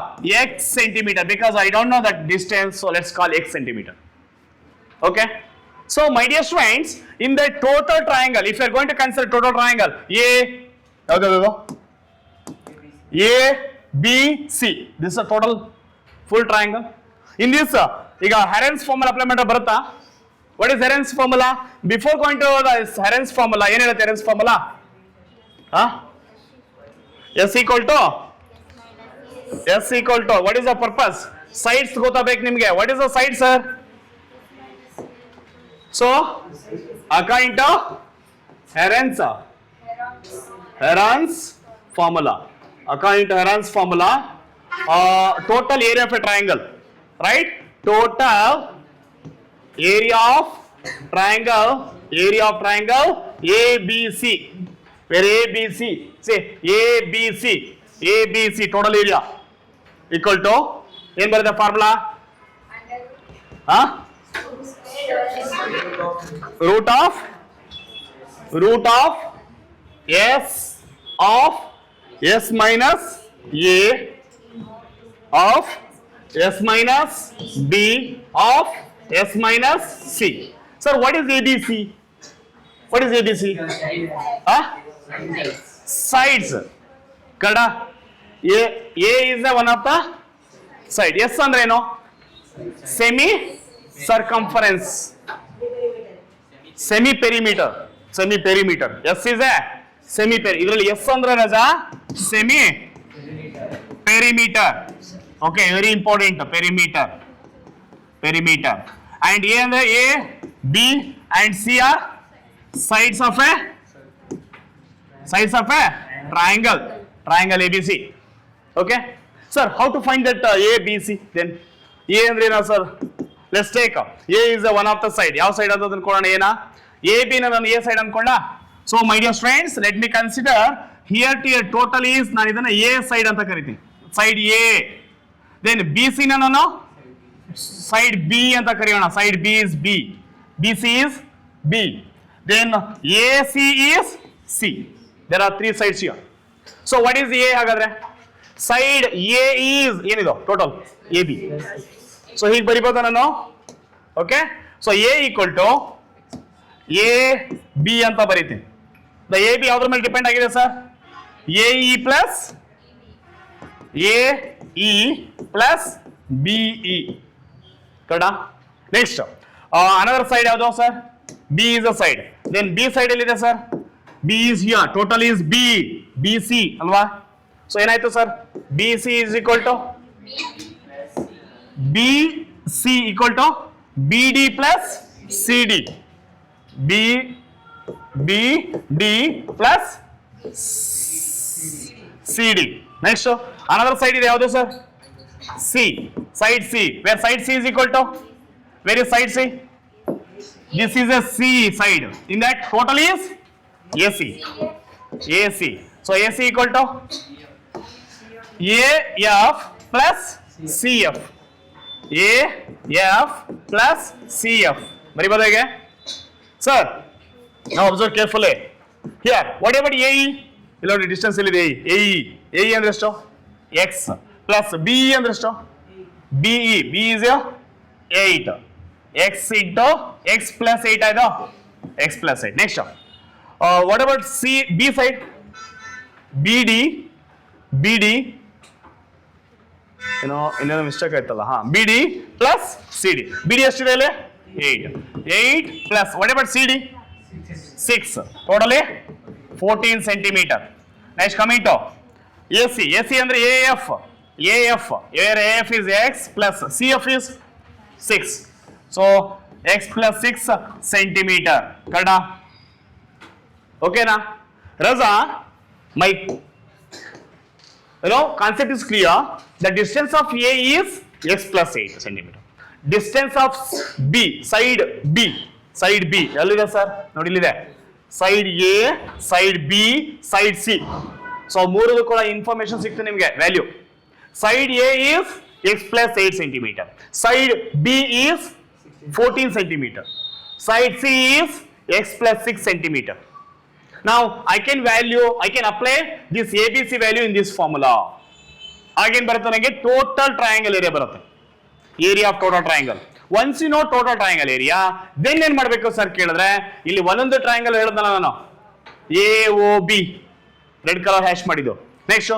X centimeter, because I don't know that distance, so let's call X centimeter. Okay. So my dear students, in the total triangle, if you are going to consider total triangle A B C, this is a total full triangle. In this ಈಗ Heron's formula apply ಮಾಡಿದ್ರೆ ಬರುತ್ತಾ? What is Heron's formula? Before going to the Heron's formula, ಏನು ಹೇಳುತ್ತೆ Heron's formula? S equal to what is the purpose? Sides ಗೊತ್ತಾಗಬೇಕು ನಿಮಗೆ. What is the side, sir? So according to Heron's formula, total area of a triangle, right? Total area of triangle ABC, where ABC, say ABC total area equal to ಏನು ಬರುತ್ತೆ formula? root of S minus A of S minus B of S minus C. Sir, what is ABC? What is ABC? Sides. Kada. A is one of the side. S ಅಂದ್ರೆ ಏನು? Semi circumference, semi perimeter, semi perimeter. S is a semi peri. ಇದರಲ್ಲಿ S ಅಂದ್ರೆ ರಜಾ semi perimeter. Okay, very important. Perimeter, perimeter. And A ಅಂದ್ರೆ A, B and C are sides of a triangle, triangle ABC. Okay, sir, how to find that ABC? Then A andre na sir, let's take A is one of the side. Yav side adu ankolona ena? AB na nanu A side ankonda. So my dear friends, let me consider here to here total is nanu idanna A side anta karitini, side A. Then BC na nanu side B anta kariyona, side B is B, BC is B. Then AC is C. There are three sides here. So what is A hagadre? Side A is enido total AB. So hige bariboda nanu. Okay, so A equal to AB anta baritini. The AB yavadra mele depend agide sir? AE plus AE plus BE. Correct? Next another side yavado sir? B is a side. Then B side ಎಲ್ಲಿದೆ sir? B is here. Total is B. BC ಅಲ್ವಾ? So ಏನಾಯ್ತು sir? BC is equal to BC equal to BD plus CD. BD plus CD. Next another side ಇದೆ ಯಾವುದು sir? C. Side C. Where side C is equal to? Where is side C? This is a C side. In that total is AC. AC. So AC equal to AF plus CF. AF plus CF. Very good again. Sir, now observe carefully. Here, what about AE? Below the distance is AE. AE and rest X plus BE and rest BE. B is 8. X into X plus 8 ಆಯ್ತಾ? X plus 8. Next what about B side? BD ಇನ್ನೇನೋ mistake ಆಯ್ತಲ್ಲ. BD plus CD. BD ಎಷ್ಟಿದೆ ಅಲ್ಲಿ? 8 plus what about CD? 6. Totally 14 centimeter. Next coming to AC. AC ಅಂದ್ರೆ AF. Where AF is X plus CF is 6. So X plus 6 centimeter. Kada? Okay na? Raza, my concept is clear. The distance of A is X plus 8 centimeter. Distance of B, side B. Yallide sir? Nodi illide. Side A, side B, side C. So ಮೂರದು ಕೂಡ information ಸಿಕ್ತು ನಿಮಗೆ value. Side A is X plus 8 centimeter. Side B is 14 centimeter. Side C is X plus 6 centimeter. Now I can apply this ABC value in this formula. Again ಬರುತ್ತೆ ನನಗೆ total triangle area ಬರುತ್ತೆ. Area of total triangle. Once you know total triangle area, then ಏನು ಮಾಡಬೇಕು sir ಕೇಳಿದ್ರೆ ಇಲ್ಲಿ ಒಂದೊಂದು triangle ಹೇಳಿದ್ನಲ್ಲ ನಾನು AOB ರೆಡ್ ಕಲರ್ ಹ್ಯಾಶ್ ಮಾಡಿದ್ದು. Next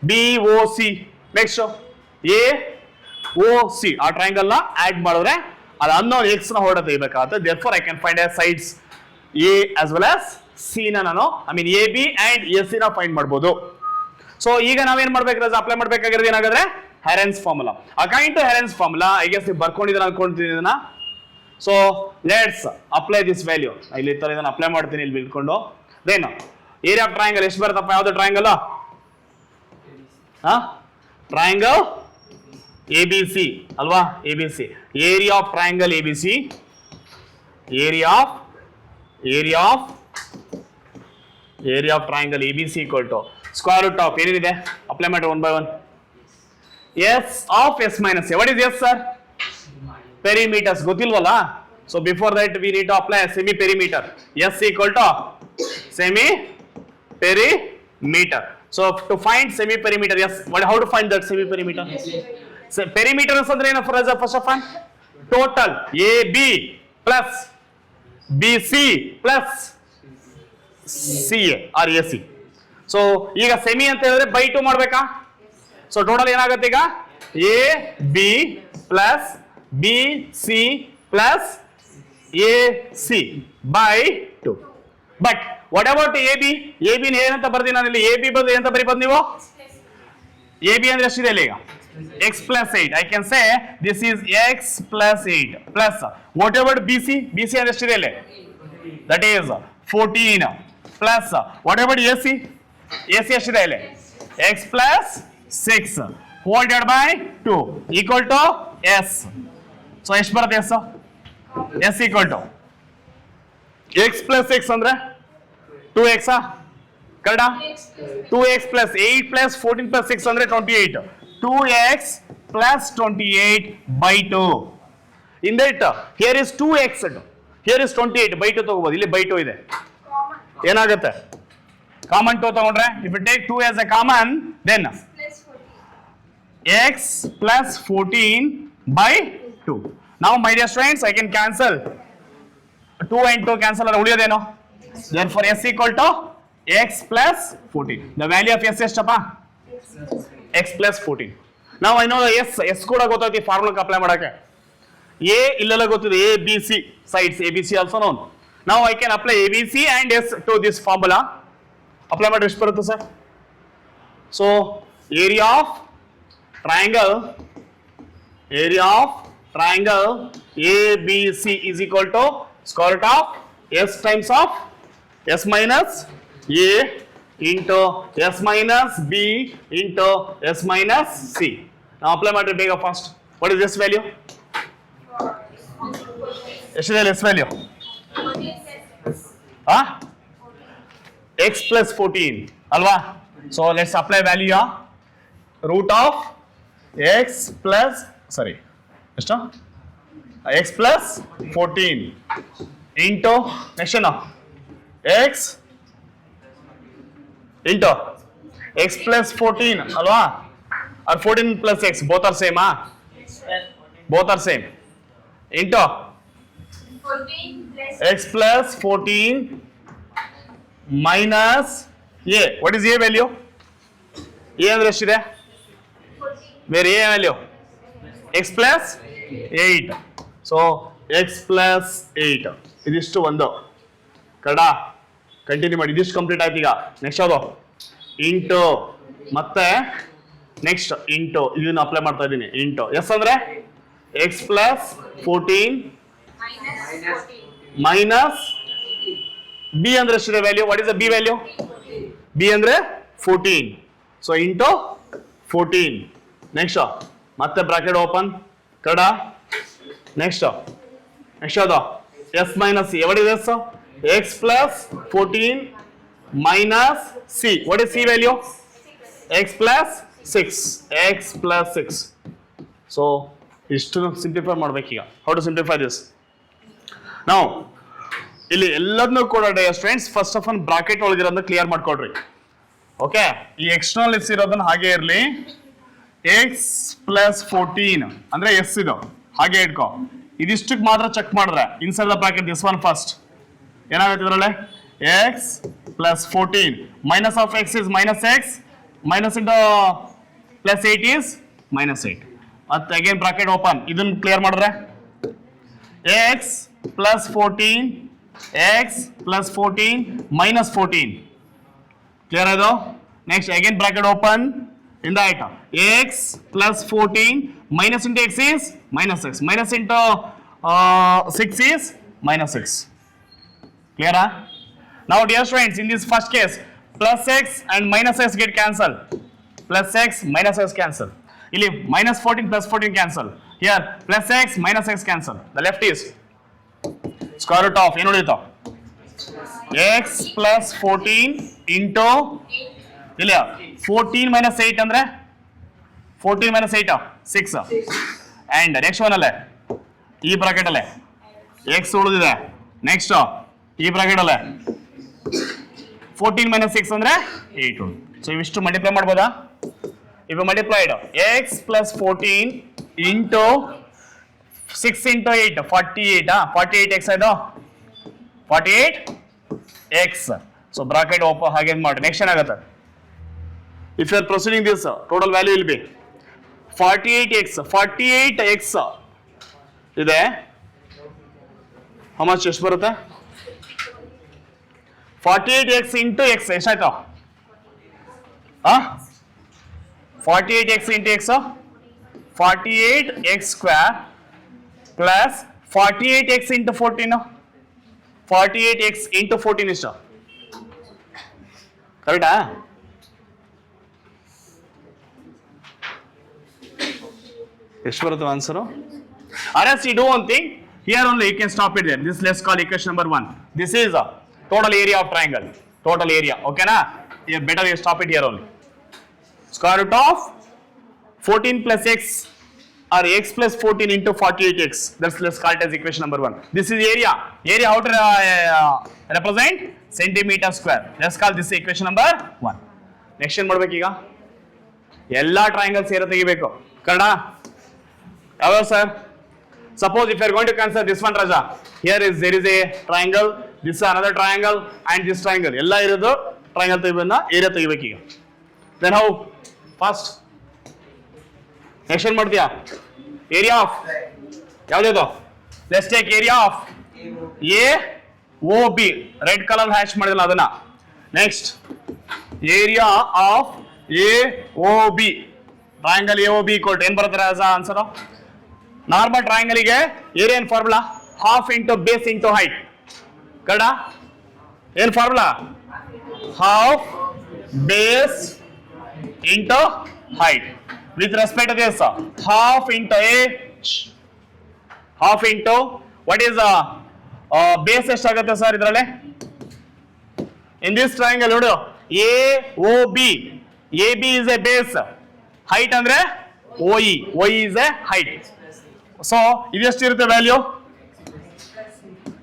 BOC, next AOC. ಆ ಟ್ರಯಾಂಗಲ್ ನ ಆಡ್ ಮಾಡಿದ್ರೆ ಅದು ಅನ್ನೋನ್ X ನ ಹೊರಡ ತೆಗಿಬೇಕಾಗುತ್ತೆ. therefore I can find a sides A as well as C ನ ನಾನು AB and AC ನ ಫೈಂಡ್ ಮಾಡಬಹುದು. ಸೊ ಈಗ ನಾವೇನ್ ಮಾಡ್ಬೇಕು ರಜಾ ಅಪ್ಲೈ ಮಾಡ್ಬೇಕಾಗಿರೋದು ಏನಾಗುತ್ತೆ Heron's formula. According to Heron's formula I guess ನೀವು ಬರ್ಕೊಂಡಿದ್ದೀರ ಅನ್ಕೊಂತೀನಿ ಇದನ್ನ. So let's apply this value. ಇಲ್ಲಿ ತರ ಇದನ್ನ ಅಪ್ಲೈ ಮಾಡ್ತೀನಿ ಇಲ್ಲಿ ಬಿಟ್ಕೊಂಡು. ದೆನ್ ಏರಿಯಾ ಆಫ್ ಟ್ರಯಾಂಗಲ್ ಎಷ್ಟು ಬರುತ್ತಪ್ಪ? ಯಾವ್ದು ಟ್ರಯಾಂಗಲ್? ಟ್ರಯಾಂಗಲ್ ABC ಅಲ್ವಾ? ABC. Area of triangle ABC. Area of triangle ABC equal to square root of ಏನಿದೆ ಅಪ್ಲೈ ಮಾಡಿ 1 by 1 S of S minus A. What is S sir? Perimeters ಗೊತ್ತಿಲ್ವಲ್ಲ. So before that we need to apply a semi perimeter. S equal to semi perimeter. So to find semi perimeter, yes, how to find that semi perimeter? So perimeter ಅಂದ್ರೆ ಏನು first of all? Total AB plus BC plus CA or AC. So ಈಗ semi ಅಂತ ಹೇಳಿದ್ರೆ by 2 ಮಾಡ್ಬೇಕಾ? So total ಏನಾಗುತ್ತೆ ಈಗ A B plus B C plus A C by 2. But what about AB? AB ni ಏನಂತ ಬರ್ತೀನಿ ನಾನು ಇಲ್ಲಿ AB ಬದಲು ಏನಂತ ಬರೀಬಹುದು ನೀವು? AB ಅಂದ್ರೆ ಎಷ್ಟಿದೆ ಇಲ್ಲಿ ಈಗ? X plus 8. I can say this is X plus 8 plus whatever BC? BC ಅಂದ್ರೆ ಎಷ್ಟಿದೆ ಇಲ್ಲಿ? That is 14 plus whatever AC? AC ಎಷ್ಟಿದೆ ಇಲ್ಲಿ? X plus 6 divided by 2 equal to S. So ಎಷ್ಟು ಬರುತ್ತೆ S? S equal to X plus 6 ಅಂದ್ರೆ 2x ಕರೆಕ್ಟಾ? 2x plus 8 plus 14 plus 6 ಅಂದ್ರೆ 28. 2x plus 28 by 2. In that here is 2x, here is 28 by 2 ತಗೋಬಹುದು. ಇಲ್ಲಿ by 2 ಇದೆ. ಏನಾಗುತ್ತೆ? Common 2 ತಗೊಂಡ್ರೆ if you take 2 as a common then x plus 14 by 2. Now my dear students, I can cancel 2 and 2 cancel ಆದ್ರೆ ಉಳಿಯೋದೇನು? Therefore s equal to x plus 14. The value of s ಎಷ್ಟಪ್ಪ? x plus 14. Now I know the s ಕೂಡ ಗೊತ್ತೈತಿ formula apply ಮಾಡಕ್ಕೆ. a ಇಲ್ಲೆಲ್ಲ ಗೊತ್ತಿದೆ, a b c sides a b c also known. Now I can apply a b c and s to this formula. Apply ಮಾಡಿದ್ರೆ ಎಷ್ಟು ಬರುತ್ತೆ sir? So area of triangle ABC is equal to square root of s times of s minus a into s minus b into s minus c. Now apply ಮಾಡಿದ್ರೆ ಬೇಗ fast. What is this value? ಎಷ್ಟಿದೆ s value? X plus 14 ಅಲ್ವಾ? So let's apply value root of x plus ಎಷ್ಟು? x plus 14 into next one x into x plus 14 ಅಲ್ವಾ? or 14 plus x both are same both are same into 14 plus x plus 14 minus a. What is a value? a ಅಂದ್ರೆ ಎಷ್ಟಿದೆ? 14. Where a value? x plus 8. So x plus 8 ಇದಿಷ್ಟು ಒಂದು ಕಡ continue ಮಾಡಿ. ಇದಿಷ್ಟು complete ಆಯ್ತು. ಈಗ ನೆಕ್ಸ್ಟ್ ಯಾವುದು? ಇಂಟು ಮತ್ತೆ ನೆಕ್ಸ್ಟ್ ಇಂಟು ಇದನ್ನು ಅಪ್ಲೈ ಮಾಡ್ತಾ ಇದ್ದೀನಿ. ಇಂಟು ಎಸ್ ಅಂದ್ರೆ x plus 14 ಮೈನಸ್ b ಅಂದ್ರೆ ಎಷ್ಟಿದೆ value? What is the b value? b ಅಂದ್ರೆ 14. So into 14. ನೆಕ್ಸ್ಟ್ ಮತ್ತೆ ಬ್ರಾಕೆಟ್ ಓಪನ್ ಕಡ. ನೆಕ್ಸ್ಟ್ ಯಾವುದು? s minus c. What is s? x plus 14 minus c. What is c value? x plus 6. x plus 6. So ಇಷ್ಟು simplify ಮಾಡ್ಬೇಕೀಗ. How to simplify this? ನಾವು ಇಲ್ಲಿ ಎಲ್ಲದನ್ನೂ ಕೂಡ students first of all bracket ಒಳಗಿರೋದನ್ನ clear ಮಾಡ್ಕೊಡ್ರಿ. Okay, ಈ external S ಇರೋದನ್ನ ಹಾಗೆ ಇರಲಿ. x plus 14 ಅಂದ್ರೆ ಎಸ್ ಇದು ಹಾಗೆ ಇಟ್ಕೋ. ಇದಿಷ್ಟಕ್ಕೆ ಮಾತ್ರ ಚೆಕ್ ಮಾಡಿದ್ರೆ inside the bracket this one first ಏನಾಗುತ್ತೆ ಇದರಲ್ಲಿ? x plus 14 minus of x is minus x minus into plus 8 is minus 8. ಮತ್ತೆ ಅಗೇನ್ ಬ್ರಾಕೆಟ್ ಓಪನ್. ಇದನ್ನ ಕ್ಲಿಯರ್ ಮಾಡಿದ್ರೆ x plus 14 x plus 14 minus 14 clear ಆಯ್ತು. Next again bracket open in that x plus 14 minus into x is minus x minus into 6 is minus 6. Clear? Now dear students, in this first case plus x and minus x get cancelled. Plus x minus x cancel. ಇಲ್ಲಿ minus 14 plus 14 cancel. Here plus x minus x cancel. The left is square root of ಏನು ಉಳಿಯಿತು? x plus 14 into ಇಲ್ಲ 14 minus 8 ಅಂದ್ರೆ 14 minus 8 6 and next one ಅಲ್ಲೇ ಈ bracket ಅಲ್ಲೇ x ಉಳಿದಿದೆ. Next ಈ bracket ಅಲ್ಲೇ 14 minus 6 ಅಂದ್ರೆ 8 ಉಳಿದು. ಸೊ ಇವಿಷ್ಟು ಮಲ್ಟಿಪ್ಲೈ ಮಾಡ್ಬೋದಾ? If you multiplied x plus 14 into 6 into 8 48 48x ಆಯ್ತು 48x. ಸೊ ಬ್ರಾಕೆಟ್ ಓಪನ್ ಹಾಗೆ ಮಾಡಿ. ನೆಕ್ಸ್ಟ್ ಏನಾಗುತ್ತೆ? If you are proceeding this total value will be 48x ಇದೆ. how much ಎಷ್ಟು ಬರುತ್ತೆ? 48x into x ಎಷ್ಟಾಯ್ತು? 48x into x 48x square plus 48x into 14 48x into 14 ಎಷ್ಟು? ಕರೆಕ್ಟಾ? ಎಷ್ಟು ಬರುತ್ತೆ answer? Unless you do one thing, here only you can stop it there. This let's call equation number 1. This is a total area of triangle. Total area. Okay na? Yeah, better you stop it here only. Square root of 14 plus x or x plus 14 into 48x. That's let's call it as equation number 1. This is area. Area how to represent? Centimeter square. Let's call this equation number 1. Next ಏನು ಮಾಡ್ಬೇಕು ಈಗ? ಎಲ್ಲ triangles aero ತೆಗಿಬೇಕು. ಕನ್ನಡ? ಯಾವ್ಯಾವ sir? Suppose if you are going to consider this one, Raja, there is a triangle, this is another triangle, and this triangle. Ella irodu triangle ತೆಗಿಬೇಕನ್ನ area ತೆಗಿಬೇಕು ಈಗ. Then how? First. Next ಏನು ಮಾಡ್ತೀಯಾ? Area of ಯಾವ್ದು? Let's take area of AOB. Red color hash ಮಾಡಿದಲ್ಲ ಅದನ್ನ. Next. Area of AOB. Triangle AOB equal to ಏನು ಬರುತ್ತೆ Raja answer? Normal triangle ಗೆ area ಏನ್ formula? Half into base into height. Kannada ಏನ್ formula? Half base into height with respect to this half into H. Half into what is base ಎಷ್ಟಾಗುತ್ತೆ sir ಇದರಲ್ಲಿ? In this triangle ನೋಡು A O B. A B is a base, height ಅಂದ್ರೆ OE. OE is a height. So ಇದೆಷ್ಟಿರುತ್ತೆ value?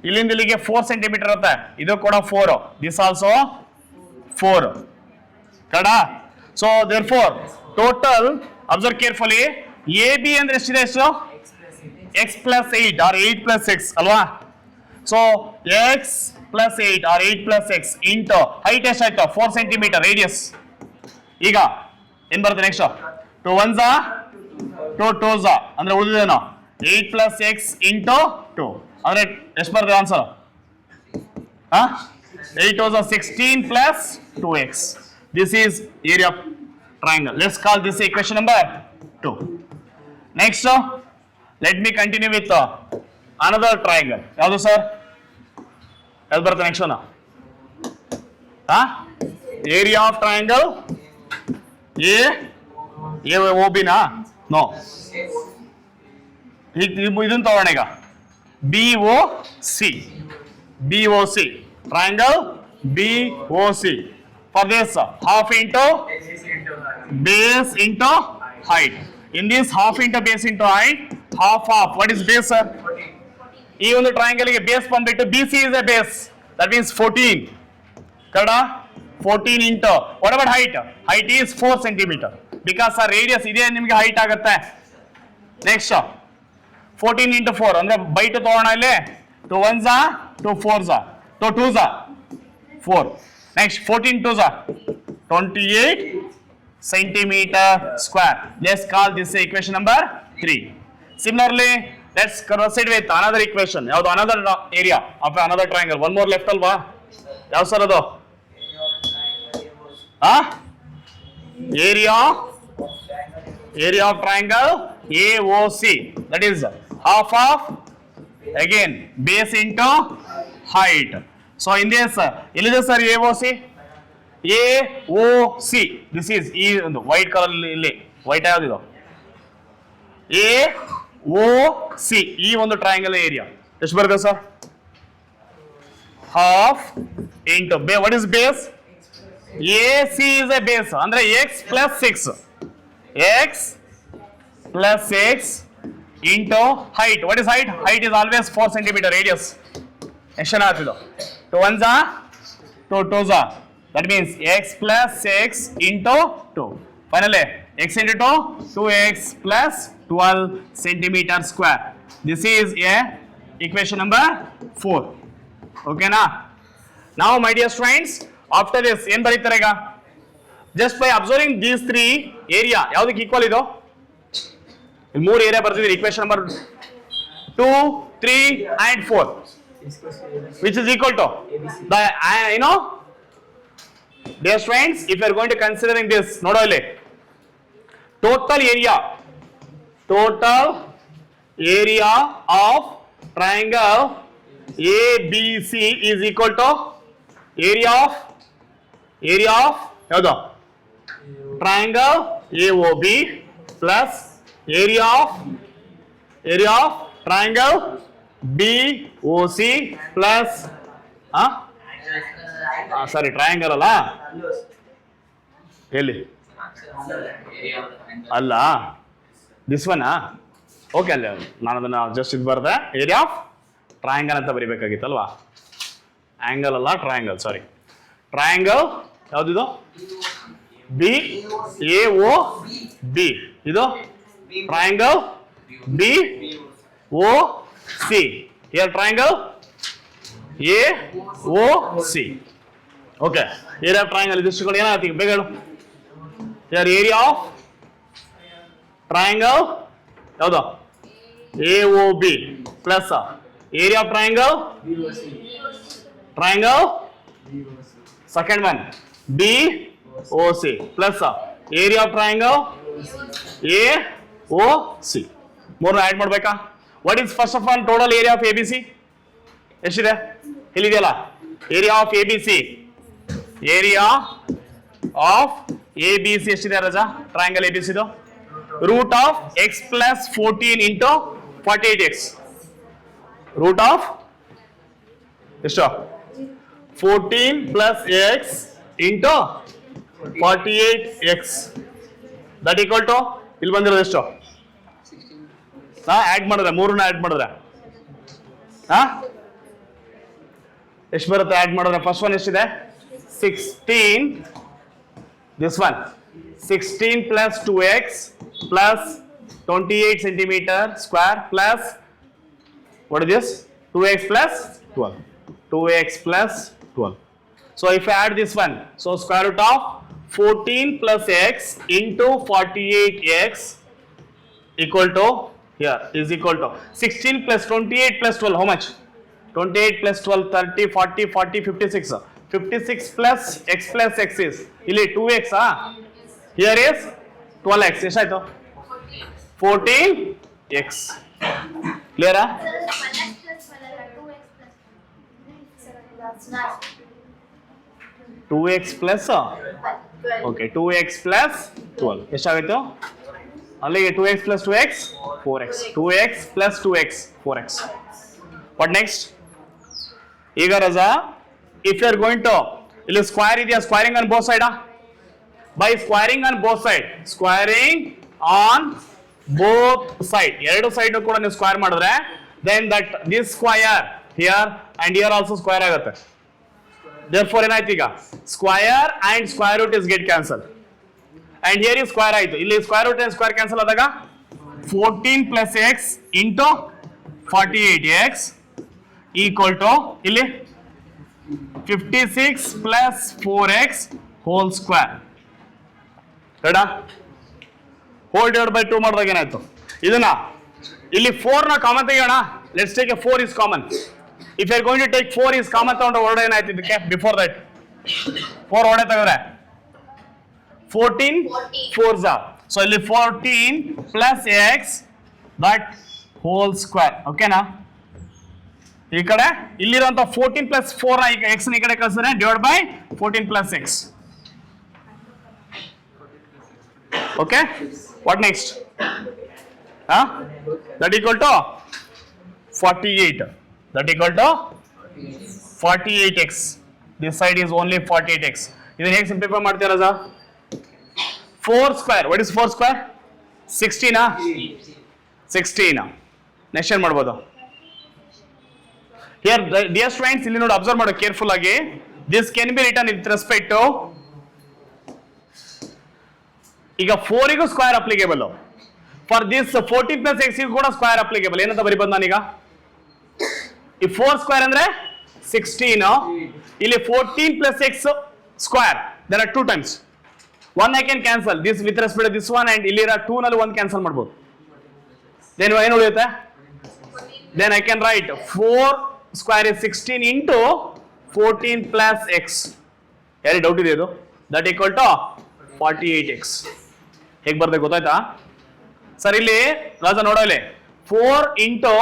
ಇಲ್ಲಿಂದ ಇಲ್ಲಿಗೆ 4 centimetre ಇರುತ್ತೆ. ಇದು ಕೂಡ 4. This also 4. ಕಡ. So therefore total observe carefully. A B ಅಂದ್ರೆ ಎಷ್ಟಿದೆ? ಎಷ್ಟು? x plus 8 or 8 plus 6 ಅಲ್ವಾ? So x plus 8 or 8 plus 6 into height ಎಷ್ಟಾಯ್ತು? 4 ಸೆಂಟಿಮೀಟರ್ ರೇಡಿಯಸ್. ಈಗ ಏನ್ ಬರುತ್ತೆ ನೆಕ್ಸ್ಟ್? 2 1s 2 2s ಅಂದ್ರೆ ಉಳಿದೇನೋ 8 plus x into 2 ಅಂದ್ರೆ ಎಷ್ಟು ಬರುತ್ತೆ answer? 8 2s 16 plus 2x. This is area of triangle. Let's call this equation number 2. Next, let me continue with another triangle. ಯಾವುದು sir? ಯಾವ್ದು ಬರುತ್ತೆ next one? Area of triangle AOB ನಾ? No. ಇದನ್ನ ತಗೋಣ ಈಗ. BOC. Triangle BOC. For this, half into base into height. In this half into base into height, half. What is base, sir? ಈ ಒಂದು triangle ಗೆ base ಬಂದ್ಬಿಟ್ಟು BC is a base. That means 14. Kannada 14 into. What about height? Height is 4 centimeter. Because our radius ಇದೆ ನಿಮಗೆ height ಆಗುತ್ತೆ. Next. 14 into 4 ಅಂದ್ರೆ by 2 ತಗೋಣ ಇಲ್ಲಿ. 2 1s 2 4s 2 2s 4. Next 14 2s 28 centimeter square. Let's call this equation number 3. Similarly, let's proceed with another equation. ಯಾವುದು? another area of another triangle. One more left ಅಲ್ವಾ? ಯಾವ sir ಅದು? Area of triangle AOC. That is half of again base into height. So in this illide sir AOC. This is ಈ ಒಂದು white color ಇಲ್ಲಿ white ಯಾವುದು ಇದು? AOC ಈ ಒಂದು ಟ್ರಯಾಂಗಲ್ ಏರಿಯಾ ಎಷ್ಟು ಬರುತ್ತೆ sir? Half into what is base? AC is a base ಅಂದ್ರೆ x plus 6. X plus 6 into height. What is height? Height is always 4 centimeter radius. ಎಷ್ಟು ಆಗ್ತಿದೆ? 2 1s 2 2s. That means x plus 6 into 2. Finally, x into 2, 2x plus 12 centimeter square. This is a equation number 4. Okay na? Now my dear friends, after this ಏನು ಬರೀತಾರೆ ಈಗ? Just by observing these three area ಯಾವ್ದಕ್ಕೆ equal ಇದು? ಇಲ್ಲಿ 3 area ಬರ್ತಿದ್ದೀರಿ. Equation number 2, 3 and 4 which is equal to the dear friends, if you are going to considering this, nodo illi total area of triangle ABC is equal to area of yaudu triangle AOB plus area of triangle BOC plus sorry triangle ಅಲ್ಲ ಎಲ್ಲಿ ಅಲ್ಲ this one okay ಅಲ್ಲ ನಾನು ಅದನ್ನ just ಇದು ಬರ್ದೆ area of triangle ಅಂತ ಬರಿಬೇಕಾಗಿತ್ತಲ್ವಾ ಆಂಗಲ್ ಅಲ್ಲ ಟ್ರಯಾಂಗಲ್ ಸಾರಿ ಟ್ರಯಾಂಗಲ್ ಯಾವ್ದಿದು ಬಿ ಎ ಓ ಬಿ ಇದು triangle B O C here triangle AOC okay area of triangle ಇದಿಷ್ಟು ಕೂಡ ಏನಾಗುತ್ತೆ ಬೇಗ ಹೇಳು here area of triangle ಯಾವುದು AOB plus area of triangle second one BOC plus area of triangle AOC ಮೂರನ್ನ add ಮಾಡಬೇಕಾ what is first of all total area of ABC ಎಷ್ಟಿದೆ ಇಲ್ಲಿದೆಯಲ್ಲ area of ABC ಎಷ್ಟಿದೆ ರಜಾ ಟ್ರಯಾಂಗಲ್ ABC ಇದು root of x plus 14 into 48x root of ಎಷ್ಟು 14 plus x into 48x that equal to ಇಲ್ಲಿ ಬಂದಿರೋದು ಎಷ್ಟು ಆಡ್ ಮಾಡಿದ್ರೆ ಮೂರನ್ನ ಆಡ್ ಮಾಡಿದ್ರೆ ಎಷ್ಟು ಬರುತ್ತೆ ಆಡ್ ಮಾಡಿದ್ರೆ ಫಸ್ಟ್ ಒನ್ ಎಷ್ಟಿದೆ 16 this one 16 plus 2x plus 28 centimeter square plus what is this 2x plus 12 so if I add this one so square root of 14 plus x into 48x equal to here is equal to 16 plus 28 plus 12 how much 28 plus 12 30 40 40 56 56 plus x is ಇಲ್ಲಿ 2x here is 12x ಎಷ್ಟಾಯ್ತು 14x clear 2x plus okay 2x plus 12 ಎಷ್ಟಾಗುತ್ತೆ ಅಲ್ಲಿಗೆ 2x plus 2x 4x 2x plus 2x 4x what next ಈಗ ರಜಾ if you are going to ಇಲ್ಲಿ square ಇದೆಯಾ squaring on both side by squaring on both side ಎರಡು side ಕೂಡ ನೀವು square ಮಾಡಿದ್ರೆ then that this square here and here also square ಆಗುತ್ತೆ therefore ಏನಾಯ್ತು ಈಗ square and square root is get cancelled and here is square ಆಯ್ತು ಇಲ್ಲಿ square root and square cancel ಆದಾಗ 14 plus x into 48x equal to ಇಲ್ಲಿ 56 plus 4x whole square ರೆಡಾ whole divided by 2 ಮಾಡಿದಾಗ ಏನಾಯ್ತು ಇದನ್ನ ಇಲ್ಲಿ 4 ನ ಕಾಮನ್ ತೆಗೆಯೋಣ let's take 4 is common if you are going to take 4 is common ತಗೊಂಡ್ರೆ ಹೊರಡೆ ಏನಾಯ್ತು ಇದಕ್ಕೆ ಬಿಫೋರ್ ದಟ್ 4 ಹೊರಡೆ ತೆಗೆದ್ರೆ 14 4s are so ಇಲ್ಲಿ 14 plus x that whole square ಓಕೆನಾ ಈ ಕಡೆ ಇಲ್ಲಿರುವಂತ 14 plus 4 ನ ಈಗ x ನ ಈ ಕಡೆ ಕಳಿಸಿದ್ರೆ divide by 14 plus x okay what next that equal to 48 that equal to 48x this side is only 48x ಇದನ್ನ ಹೇಗೆ ಸಿಂಪ್ಲಿಫೈ ಮಾಡ್ತೀರಾ sir 4 square what is 4 square 16 next ಏನು ಮಾಡ್ಬೋದು here dear students ಇಲ್ಲಿ ನೋಡಿ ಅಬ್ಸರ್ವ್ ಮಾಡಿ ಕೇರ್ಫುಲ್ ಆಗಿ this can be written with respect to ಈಗ 4 ಗೂ square applicable for this 14 plus x ಗೂ ಕೂಡ ಸ್ಕ್ವೇರ್ ಅಪ್ಲಿಕೇಬಲ್ ಏನಂತ ಬರಿಬಹುದು ನಾನೀಗ ಈ 4 ಸ್ಕ್ವೇರ್ ಅಂದ್ರೆ 16 ಇಲ್ಲಿ 14 plus x square there are two times one I can cancel this with respect to this one and ಇಲ್ಲಿ 2 ನಲ್ಲಿ 1 ಕ್ಯಾನ್ಸಲ್ ಮಾಡಬಹುದು then ಏನು ಉಳಿಯುತ್ತೆ? 14. Then I can write 4 square is 16 into 14 plus x. ಯಾರಿ ಡೌಟ್ ಇದೆ ಇದು? That equal to 48x. ಹೇಗೆ ಬರ್ತದೆ ಗೊತ್ತಾಯ್ತಾ? ಸರ್ ಇಲ್ಲಿ ರಾಜ ನೋಡೋ ಇಲ್ಲಿ 4 into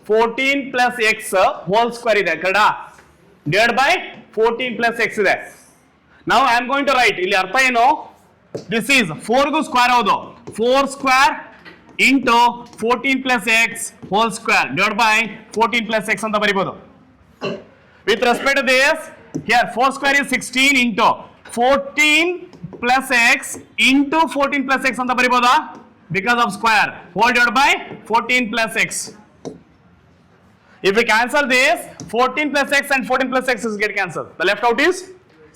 14 plus x whole square ಇದೆ ಕರೆಕ್ಟಾ? divided by 14 plus x ಇದೆ. Now I am going to write ಇಲ್ಲಿ ಅರ್ಥ ಏನು? This is 4 ಗೂ ಸ್ಕ್ವೇರ್ ಹೌದು. 4 square into 14 plus x whole square divided by 14 plus x ಅಂತ ಬರಿಬಹುದು. With respect to this, here 4 square is 16 into 14 plus x into 14 plus x ಅಂತ ಬರಿಬಹುದಾ? Because of square whole divided by 14 plus x. If we cancel this, 14 plus x and 14 plus x is get cancelled. The left out is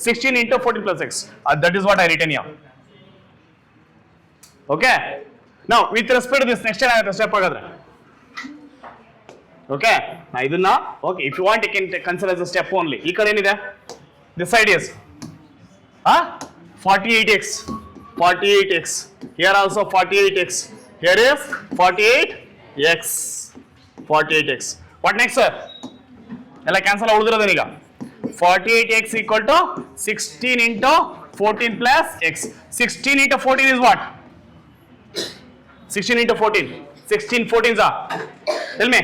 16 into 14 plus x. That is what I written here. Okay. Now with respect to this, next step ಆಗಾದ್ರೆ. Okay. ನಾ ಇದನ್ನ okay. If you want, you can consider as a step only. ಈ ಕಡೆ ಏನಿದೆ? This side is 48x. 48x. Here also 48x. Here is 48x. 48x. What next, sir? ಎಲ್ಲ cancel ಉಳಿದಿರೋದು ಈಗ 48x equal to 16 into 14 plus x. 16 into 14 is what? 16 into 14. 16 14s are. Tell me.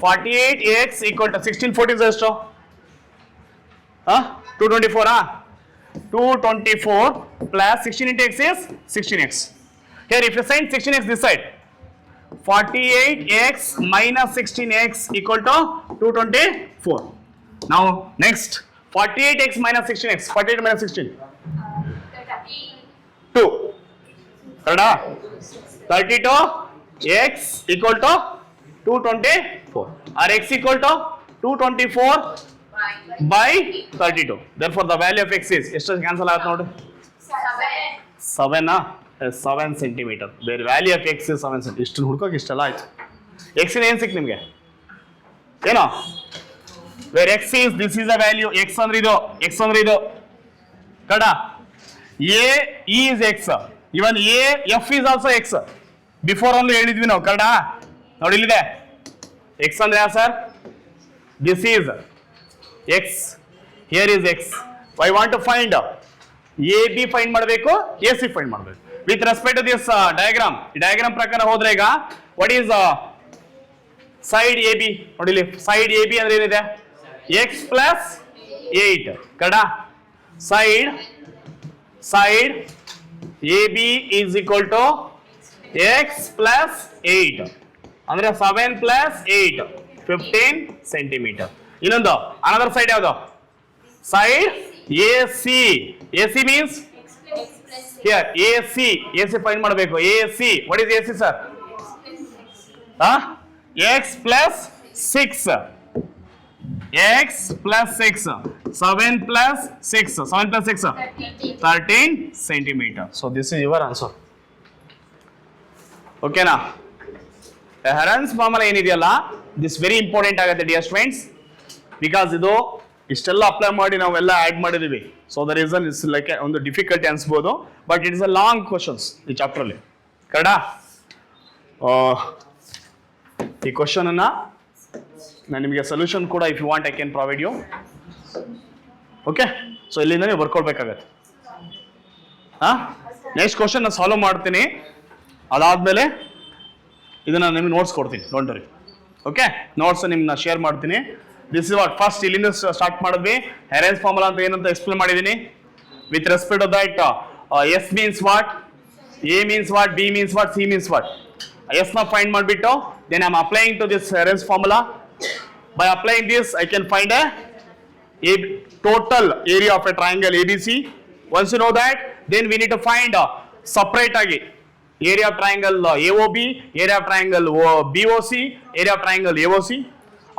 48x equal to 16 14s is ಎಷ್ಟು? 224 224 plus 16 into x is 16x. Here if you send 16x this side, 48x minus 16x equal to 224. Now next 48x minus 16x. 48 minus 16. 2. Correct? 32x equal to 224. Or x equal to 224 by 32. Therefore the value of x is ಎಷ್ಟು cancel ಆಗುತ್ತೆ ನೋಡಿ? 7 7 centimeter. Their value of x is 7 cm. ಇಷ್ಟನ್ನು ಹುಡುಕೋಕೆ ಇಷ್ಟೆಲ್ಲ ಆಯ್ತು. x ನ ಏನು ಸಿಕ್ತು ನಿಮಗೆ? ಏನೋ? Where x is, this is the value. x ಅಂದ್ರೆ ಇದು, x ಅಂದ್ರೆ ಇದು. ಕಡ? a is x. Even a, f is also x. Before only ಹೇಳಿದ್ವಿ ನಾವು ಕಡ? ನೋಡಿ ಇಲ್ಲಿದೆ. x ಅಂದ್ರೆ ಯಾವ sir? This is x. Here is x. I want to find AB find ಮಾಡಬೇಕು, AC find ಮಾಡಬೇಕು. With respect to this diagram, ಈ diagram ಪ್ರಕಾರ ಹೋದ್ರೆ ಈಗ what is side AB? ನೋಡಿ ಇಲ್ಲಿ side AB ಅಂದ್ರೆ ಏನಿದೆ? x plus 8. ಕಡ? Side AB is equal to x plus 8. ಅಂದ್ರೆ 7 plus 8. 15 centimeter. ಇನ್ನೊಂದು another side ಯಾವುದು? Side AC. AC means here AC find ಮಾಡಬೇಕು. AC, what is AC sir? X plus 6. X plus 6. 7 plus 6. 7 plus 6. 13 centimeter. So this is your answer. Okay na? Heron's formula ಏನಿದೆಯಲ್ಲ, this very important ಆಗುತ್ತೆ dear students, because ಇದು ಇಷ್ಟೆಲ್ಲ apply ಮಾಡಿ ನಾವೆಲ್ಲ add ಮಾಡಿದೀವಿ. So the reason is like ಒಂದು difficulty ಅನ್ಸ್ಬೋದು, but it is a long questions ಈ ಚಾಪ್ಟರ್ ಅಲ್ಲಿ. ಕರೆಕ್ಟಾ? ಈ ಕ್ವಶನ್ ಅನ್ನ ನಾನು ನಿಮಗೆ ಸೊಲ್ಯೂಷನ್ ಕೂಡ if you want I can provide you. Okay, so ಇಲ್ಲಿಂದ ನೀವು ಬರ್ಕೊಳ್ಬೇಕಾಗತ್ತೆ. ನೆಕ್ಸ್ಟ್ ಕ್ವಶನ್ ನಾನು ಸಾಲ್ವ್ ಮಾಡ್ತೀನಿ, ಅದಾದ್ಮೇಲೆ ಇದನ್ನ ನಿಮ್ಗೆ ನೋಟ್ಸ್ ಕೊಡ್ತೀನಿ. Don't worry. ಓಕೆ, ನೋಟ್ಸ್ ನಿಮ್ನ ಶೇರ್ ಮಾಡ್ತೀನಿ. ದಿಸ್ ಇಸ್ ವಾಟ್ ಫಸ್ಟ್ ಇಲ್ಲಿಂದ ಸ್ಟಾರ್ಟ್ ಮಾಡಿದ್ವಿ. ಹೆರೆನ್ಸ್ ಫಾರ್ಮುಲಾ ಅಂತ ಏನಂತ ಎಕ್ಸ್ಪ್ಲೇನ್ ಮಾಡಿದ್ದೀನಿ. With respect to that S means what, A means what, B means what, C means what. S ನ find ಮಾಡಿಬಿಟ್ಟು then I am applying to this Heron's formula. By applying this I can find a total area of a triangle ABC. Once you know that, then we need to find separate agi area of triangle AOB, area of triangle BOC, area of triangle AOC.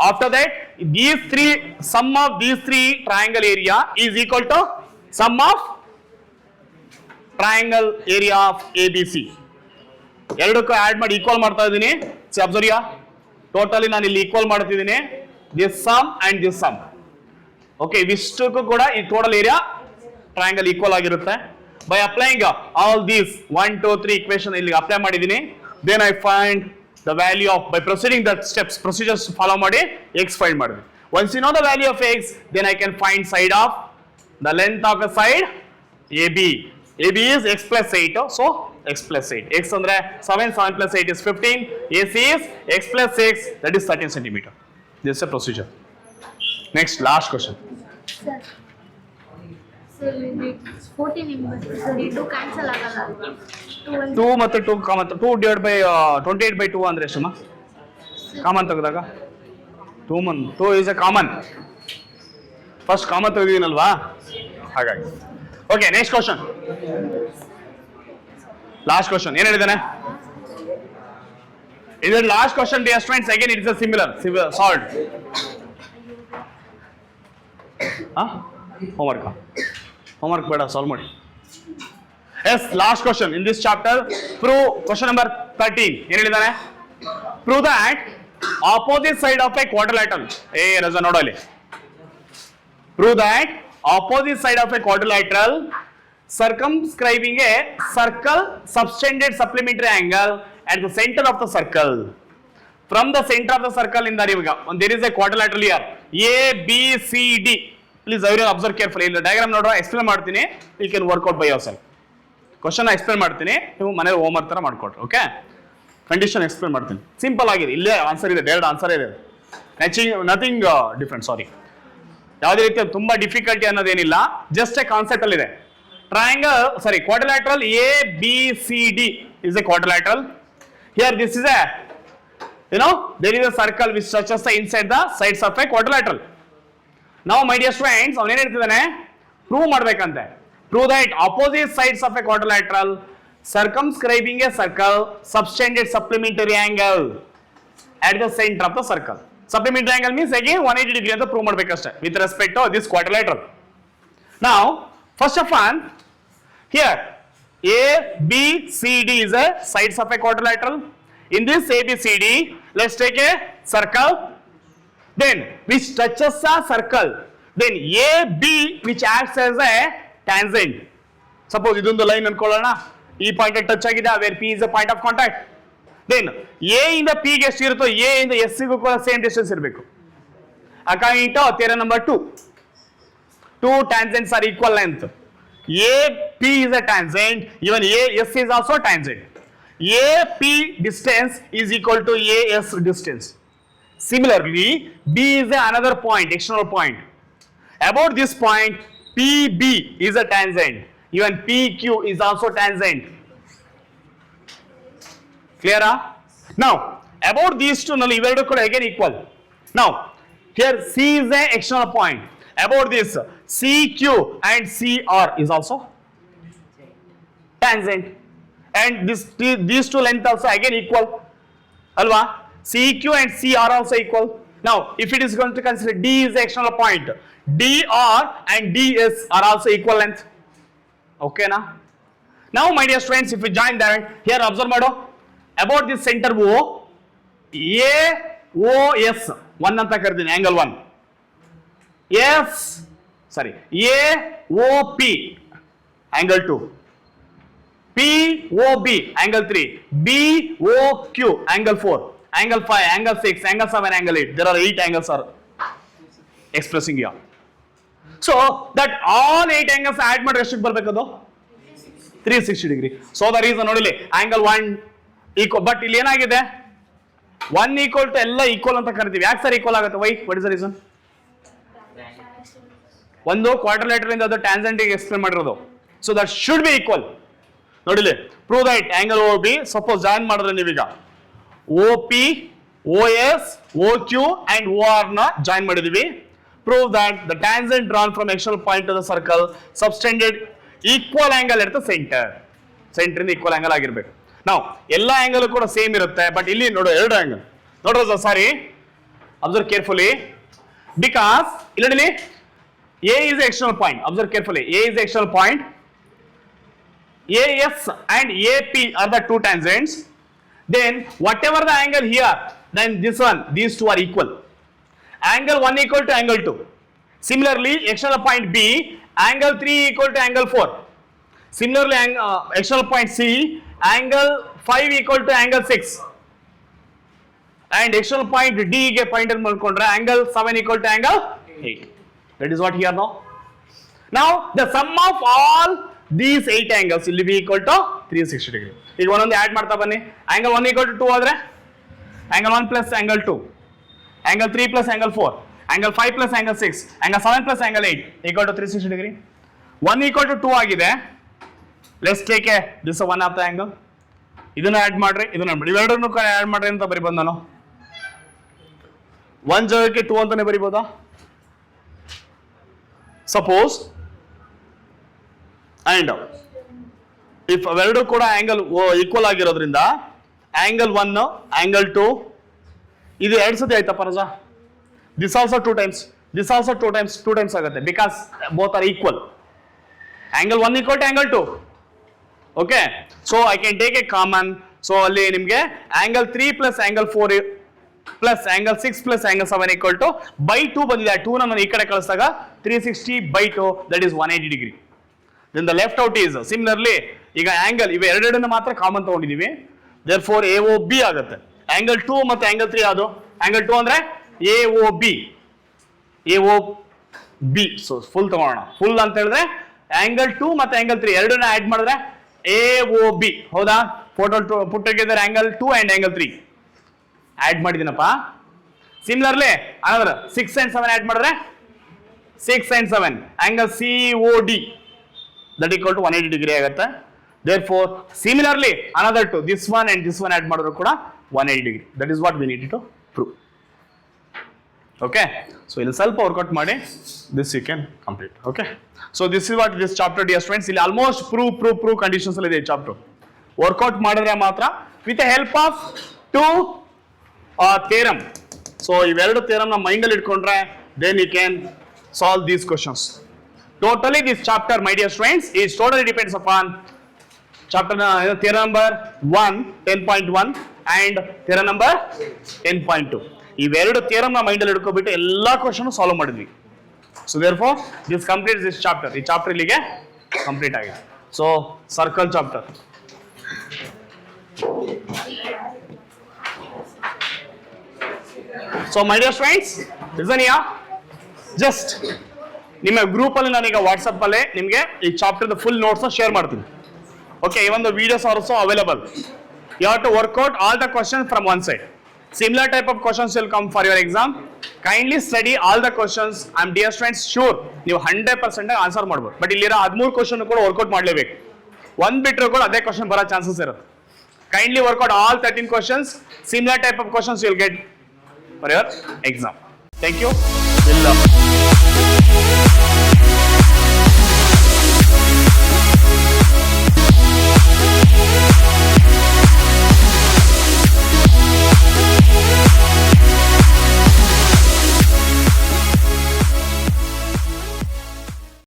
After that, these three, sum of these three triangle area is equal to sum of triangle area of ABC. ಎರಡಕ್ಕೂ add ಮಾಡಿ equal ಮಾಡ್ತಾ ಇದ್ದೀನಿ. Observe, totally ನಾನು ಇಲ್ಲಿ equal ಮಾಡ್ತಿದ್ದೀನಿ this sum and this sum. Okay, ಇವಿಷ್ಟಕ್ಕೂ ಕೂಡ ಈ ಟೋಟಲ್ ಏರಿಯಾ ಟ್ರಯಾಂಗಲ್ ಈಕ್ವಲ್ ಆಗಿರುತ್ತೆ. By applying all these 1 2 3 equation ಇಲ್ಲಿ ಅಪ್ಲೈ ಮಾಡಿದ್ದೀನಿ. then I find the value of, by proceeding that steps, procedures follow ಮಾಡಿ x find ಮಾಡಿದ್ವಿ. Once you know the value of x, then I can find side of the length of a side AB. AB is x plus 8, so x plus 8. X andre 7, 7 plus 8 is 15. AC is x plus 6, that is 13 centimeter. This is a procedure. Next, last question. Sir. Sir, 14 numbers. Sir, ಇದು cancel ಆಗಲ್ಲ. 2 ಮತ್ತು 2 common, 2 divided by 28 by 2 ಅಂದ್ರೆ ಎಷ್ಟಮ್ಮ? Common ತೆಗೆದಾಗ 2 is a common. First common ತೆಗೆದಿನಲ್ವಾ, ಹಾಗಾಗಿ. Okay, next question. Last question ಏನ್ ಹೇಳಿದಾನೆ? ಇದು last question dear students. Again it is a similar solved. Homework ಬೇಡ, ಸಾಲ್ವ್ ಮಾಡಿ. Yes, last question in this chapter. Prove question number 13. ಏನ್ ಹೇಳಿದಾನೆ? Prove that opposite side of a quadrilateral. ರಜಾ ನೋಡೋ ಇಲ್ಲಿ. Prove that opposite side of a quadrilateral circumscribing a circle subtended supplementary angle at the center of the circle. From the center of the circle in the there is a quadrilateral here. A, B, C, D. Please everyone observe carefully. In the diagram ನೋಡುವ explain ಮಾಡ್ತೀನಿ. You can work out by yourself. Question explain ಮಾಡ್ತೀನಿ. ನೀವು ಮನೇಲಿ homework ತರ ಮಾಡ್ಕೊಳ್ರಿ. Okay? Condition explain ಮಾಡ್ತೀನಿ. Simple ಆಗಿದೆ. ಇಲ್ಲೇ ಆನ್ಸರ್ ಇದೆ, ಡೈರೆಕ್ಟ್ ಆನ್ಸರ್ ಇದೆ. Nothing different. ಸಾರಿ, ಯಾವುದೇ ರೀತಿಯ ತುಂಬಾ ಡಿಫಿಕಲ್ಟಿ ಅನ್ನೋದೇನಿಲ್ಲ, ಜಸ್ಟ್ ಎ ಕಾನ್ಸೆಪ್ಟ್ ಅಲ್ಲಿ ಇದೆ. Triangle, sorry, quadrilateral A B C D is a quadrilateral. Here this is a, there is a circle which touches the inside the sides of a quadrilateral. Now my dear friends, ಅವನೇನ್ ಹೇಳ್ತಿದ್ದಾನೆ? Prove ಮಾಡ್ಬೇಕಂತೆ. Prove that opposite sides of a quadrilateral circumscribing a circle subtended supplementary angle at the center of the circle. Supplementary angle means again 180 degree ಅಂತ prove ಮಾಡಬೇಕಷ್ಟೇ with respect to this quadrilateral. Now, first of all, here A, B, C, D is a sides of a quadrilateral. In this A, B, C, D, let's take a circle, then which touches a circle. Then A, B which acts as a tangent. Suppose ಇದೊಂದು line ಅನ್ಕೊಳ್ಳೋಣ, ಈ point touch ಆಗಿದೆ, where P is a point of contact. Then A ಇಂದ P ಗೆ ಎಷ್ಟು ಇರುತ್ತೋ A ಇಂದ S ಗೂ ಕೂಡ ಸೇಮ್ ಡಿಸ್ಟೆನ್ಸ್ ಇರಬೇಕು. According to theorem number 2, two tangents are equal length. AP is a tangent, even AS is also tangent. AP distance is equal to AS distance. Similarly, B is another point, external point. About this point, PB is a tangent, even PQ is also tangent. Clear? Now, about these two, ಇವೆರಡು ಕೂಡ again equal. Now, here C is the external point. About this, CQ and CR is also tangent. And these two lengths also again equal. Alva? CQ and CR also equal. Now, if it is going to consider D is the external point, DR and DS are also equal length. Okay, na? Now, my dear friends, if we join that, here observe mado. About this center O, AOS, 1 ಅಂತ ಕರೆದಿನಿ, angle 1. AOP, angle 2. POB, angle 3. BOQ, angle 4. Angle 5, angle 6, angle 7, angle 8. There are 8 angles are expressing here. So, that all 8 angles add ಮಾಡಿ ಎಷ್ಟಕ್ಕೆ ಬರಬೇಕದು? 360 degree. So, the reason ನೋಡಿಲಿ, angle 1 equal, but ಇಲ್ಲಿ ಏನಾಗಿದೆ? 1 equal to ಎಲ್ಲ equal ಅಂತ ಕರಿತೀವಿ. ಯಾಕೆ sir equal ಆಗುತ್ತೆ? Why? What is the reason? ಒಂದು ಕ್ವಾಡ್ರಿಲೇಟರ್ ಇಂದ ಅದು ಟ್ಯಾಂಜೆಂಟ್ ಗೆ ಎಕ್ಸ್ಪ್ಲೇನ್ ಮಾಡಿರೋದು. So that should be equal. ನೋಡಿಲಿ, prove that angle O B, suppose join ಮಾಡಿದ್ರೆ ನೀವೀಗ OP, OS, OQ and OR ನ ಜಾಯಿನ್ ಮಾಡಿದೀವಿ. Prove that the tangent drawn from external point to the circle subtended equal angle at the centre. Centre ಇಂದ equal angle ಆಗಿರ್ಬೇಕು. ನಾವು ಎಲ್ಲ angle ಕೂಡ same ಇರುತ್ತೆ, ಬಟ್ ಇಲ್ಲಿ ನೋಡು ಎರಡು ಆಂಗಲ್ ನೋಡ್ರಿ. ಸಾರಿ, ಅಬ್ಸರ್ವ್ ಕೇರ್ಫುಲಿ, ಬಿಕಾಸ್ ಇಲ್ಲಿ ನೋಡಿ, A is the external point. Observe carefully. A is the external point. AS and AP are the two tangents. Then whatever the angle here, then this one, these two are equal. Angle 1 equal to angle 2. Similarly, external point B, angle 3 equal to angle 4. Similarly, external point C, angle 5 equal to angle 6. And external point D ಗೆ point ಅನ್ನು ಮಾಡ್ಕೊಂಡ್ರೆ angle 7 equal to angle 8. That is what here now. Now the sum of all these 8 angles will be equal to 360 degree. ಈಗ ಒಂದೊಂದು add ಮಾಡ್ತಾ ಬನ್ನಿ. Angle 1 equal to 2 ಆದ್ರೆ angle 1 plus angle 2, angle 3 plus angle 4, angle 5 plus angle 6, angle 7 plus angle 8 equal to 360 degree. 1 equal to 2 ಆಗಿದೆ. Let's take this one of the angle. ಇದನ್ನ add ಮಾಡ್ರಿ, ಇದನ್ನ ಮಾಡಿ, ಇವೆರಡನ್ನು ಆಡ್ ಮಾಡ್ರಿ ಅಂತ ಬರಿಬೋದು ನಾನು. 1 ಜಾಗಕ್ಕೆ 2 ಅಂತಾನೆ ಬರಿಬೋದಾ? Suppose and if ಅವೆರಡು ಕೂಡ ಆಂಗಲ್ ಈಕ್ವಲ್ ಆಗಿರೋದ್ರಿಂದ angle 1, angle 2 ಇದು 2 ಸತಿ ಆಯ್ತಪ್ಪ ರಜಾ. This also 2 times, this also 2 times ಆಗುತ್ತೆ because both are equal. Angle 1 equal to angle 2. Okay, so I can take a common. So ಅಲ್ಲಿ ನಿಮಗೆ angle 3 plus angle 4 plus angle 6 plus angle 7 equal to by 2 ಬಂದಿದೆ. 2 ನಾನು ಈ ಕಡೆ ಕಳಿಸಿದಾಗ 360 by 2 that is 180 degree. Then the left out is similarly ಈಗ angle ಇವೆ ಎರಡೆರಡನ್ನ ಮಾತ್ರ common ತಗೊಂಡಿದೀವಿ. Therefore AOB ಆಗುತ್ತೆ. Angle 2 ಮತ್ತೆ angle 3 ಯಾವುದು? Angle 2 ಅಂದ್ರೆ AOB. So full ತಗೋಣ. Full ಅಂತ ಹೇಳಿದ್ರೆ angle 2 ಮತ್ತೆ angle 3 ಎರಡನ್ನ ಆಡ್ ಮಾಡಿದ್ರೆ AOB ಹೌದಾ? put together angle 2 and angle 3 add ಮಾಡಿದಿನಪ್ಪ. Similarly another 6 and 7 ಆಡ್ ಮಾಡಿದ್ರೆ 6 and 7 angle COD that equal to 180 degree ಆಗುತ್ತೆ. Therefore similarly another 2, this one and this one add ಮಾಡಿದ್ರು ಕೂಡ 180 degree. That is what we need to prove. Okay, so ಇಲ್ಲಿ ಸ್ವಲ್ಪ workout ಮಾಡಿ this you can complete. Okay, so this is what this chapter dear students. ಇಲ್ಲಿ almost prove conditions ಅಲ್ಲಿ ಇದೆ ಈ chapter. Workout ಮಾಡಿದ್ರೆ ಮಾತ್ರ with the help of 2 theorem. So ಇವೆರಡು theorem ನ ಮೈಂಡ್ ಅಲ್ಲಿ ಇಟ್ಕೊಂಡ್ರೆ then you can solve these questions. Totally this chapter my dear students is totally depends upon chapter theorem number 1 10.1 and theorem number 10.2. ಇವೆರಡು theorem ನ mind ಅಲ್ಲಿ ಇಟ್ಕೊಂಡ್ಬಿಟ್ಟು ಎಲ್ಲಾ question solve ಮಾಡಿದ್ವಿ. So therefore this completes this chapter. ಈ chapter ಇಲ್ಲಿಗೆ complete ಆಗಿದೆ. So circle chapter. So my dear friends, listen here. Just ನಿಮ್ಮ group ಅಲ್ಲಿ ನಾನೀಗ ವಾಟ್ಸ್ಆಪ್ ಅಲ್ಲಿ ನಿಮಗೆ ಈ ಚಾಪ್ಟರ್ ಫುಲ್ ನೋಟ್ಸ್ ಶೇರ್ ಮಾಡ್ತೀನಿ. Okay, even the videos are also available. You have to work out all the questions from one side. Similar type of questions will come for your exam. Kindly study all the questions. I am dear friends sure ನೀವು 100% answer ಮಾಡ್ಬೋದು. But ಇಲ್ಲಿರೋ 13 question ಕೂಡ workout ಮಾಡಲೇಬೇಕು. ಒಂದ್ ಬಿಟ್ಟರು ಕೂಡ ಅದೇ question ಬರೋ ಚಾನ್ಸಸ್ ಇರುತ್ತೆ. Kindly work out all 13 questions. Similar type of questions you will get for your exam. Thank you.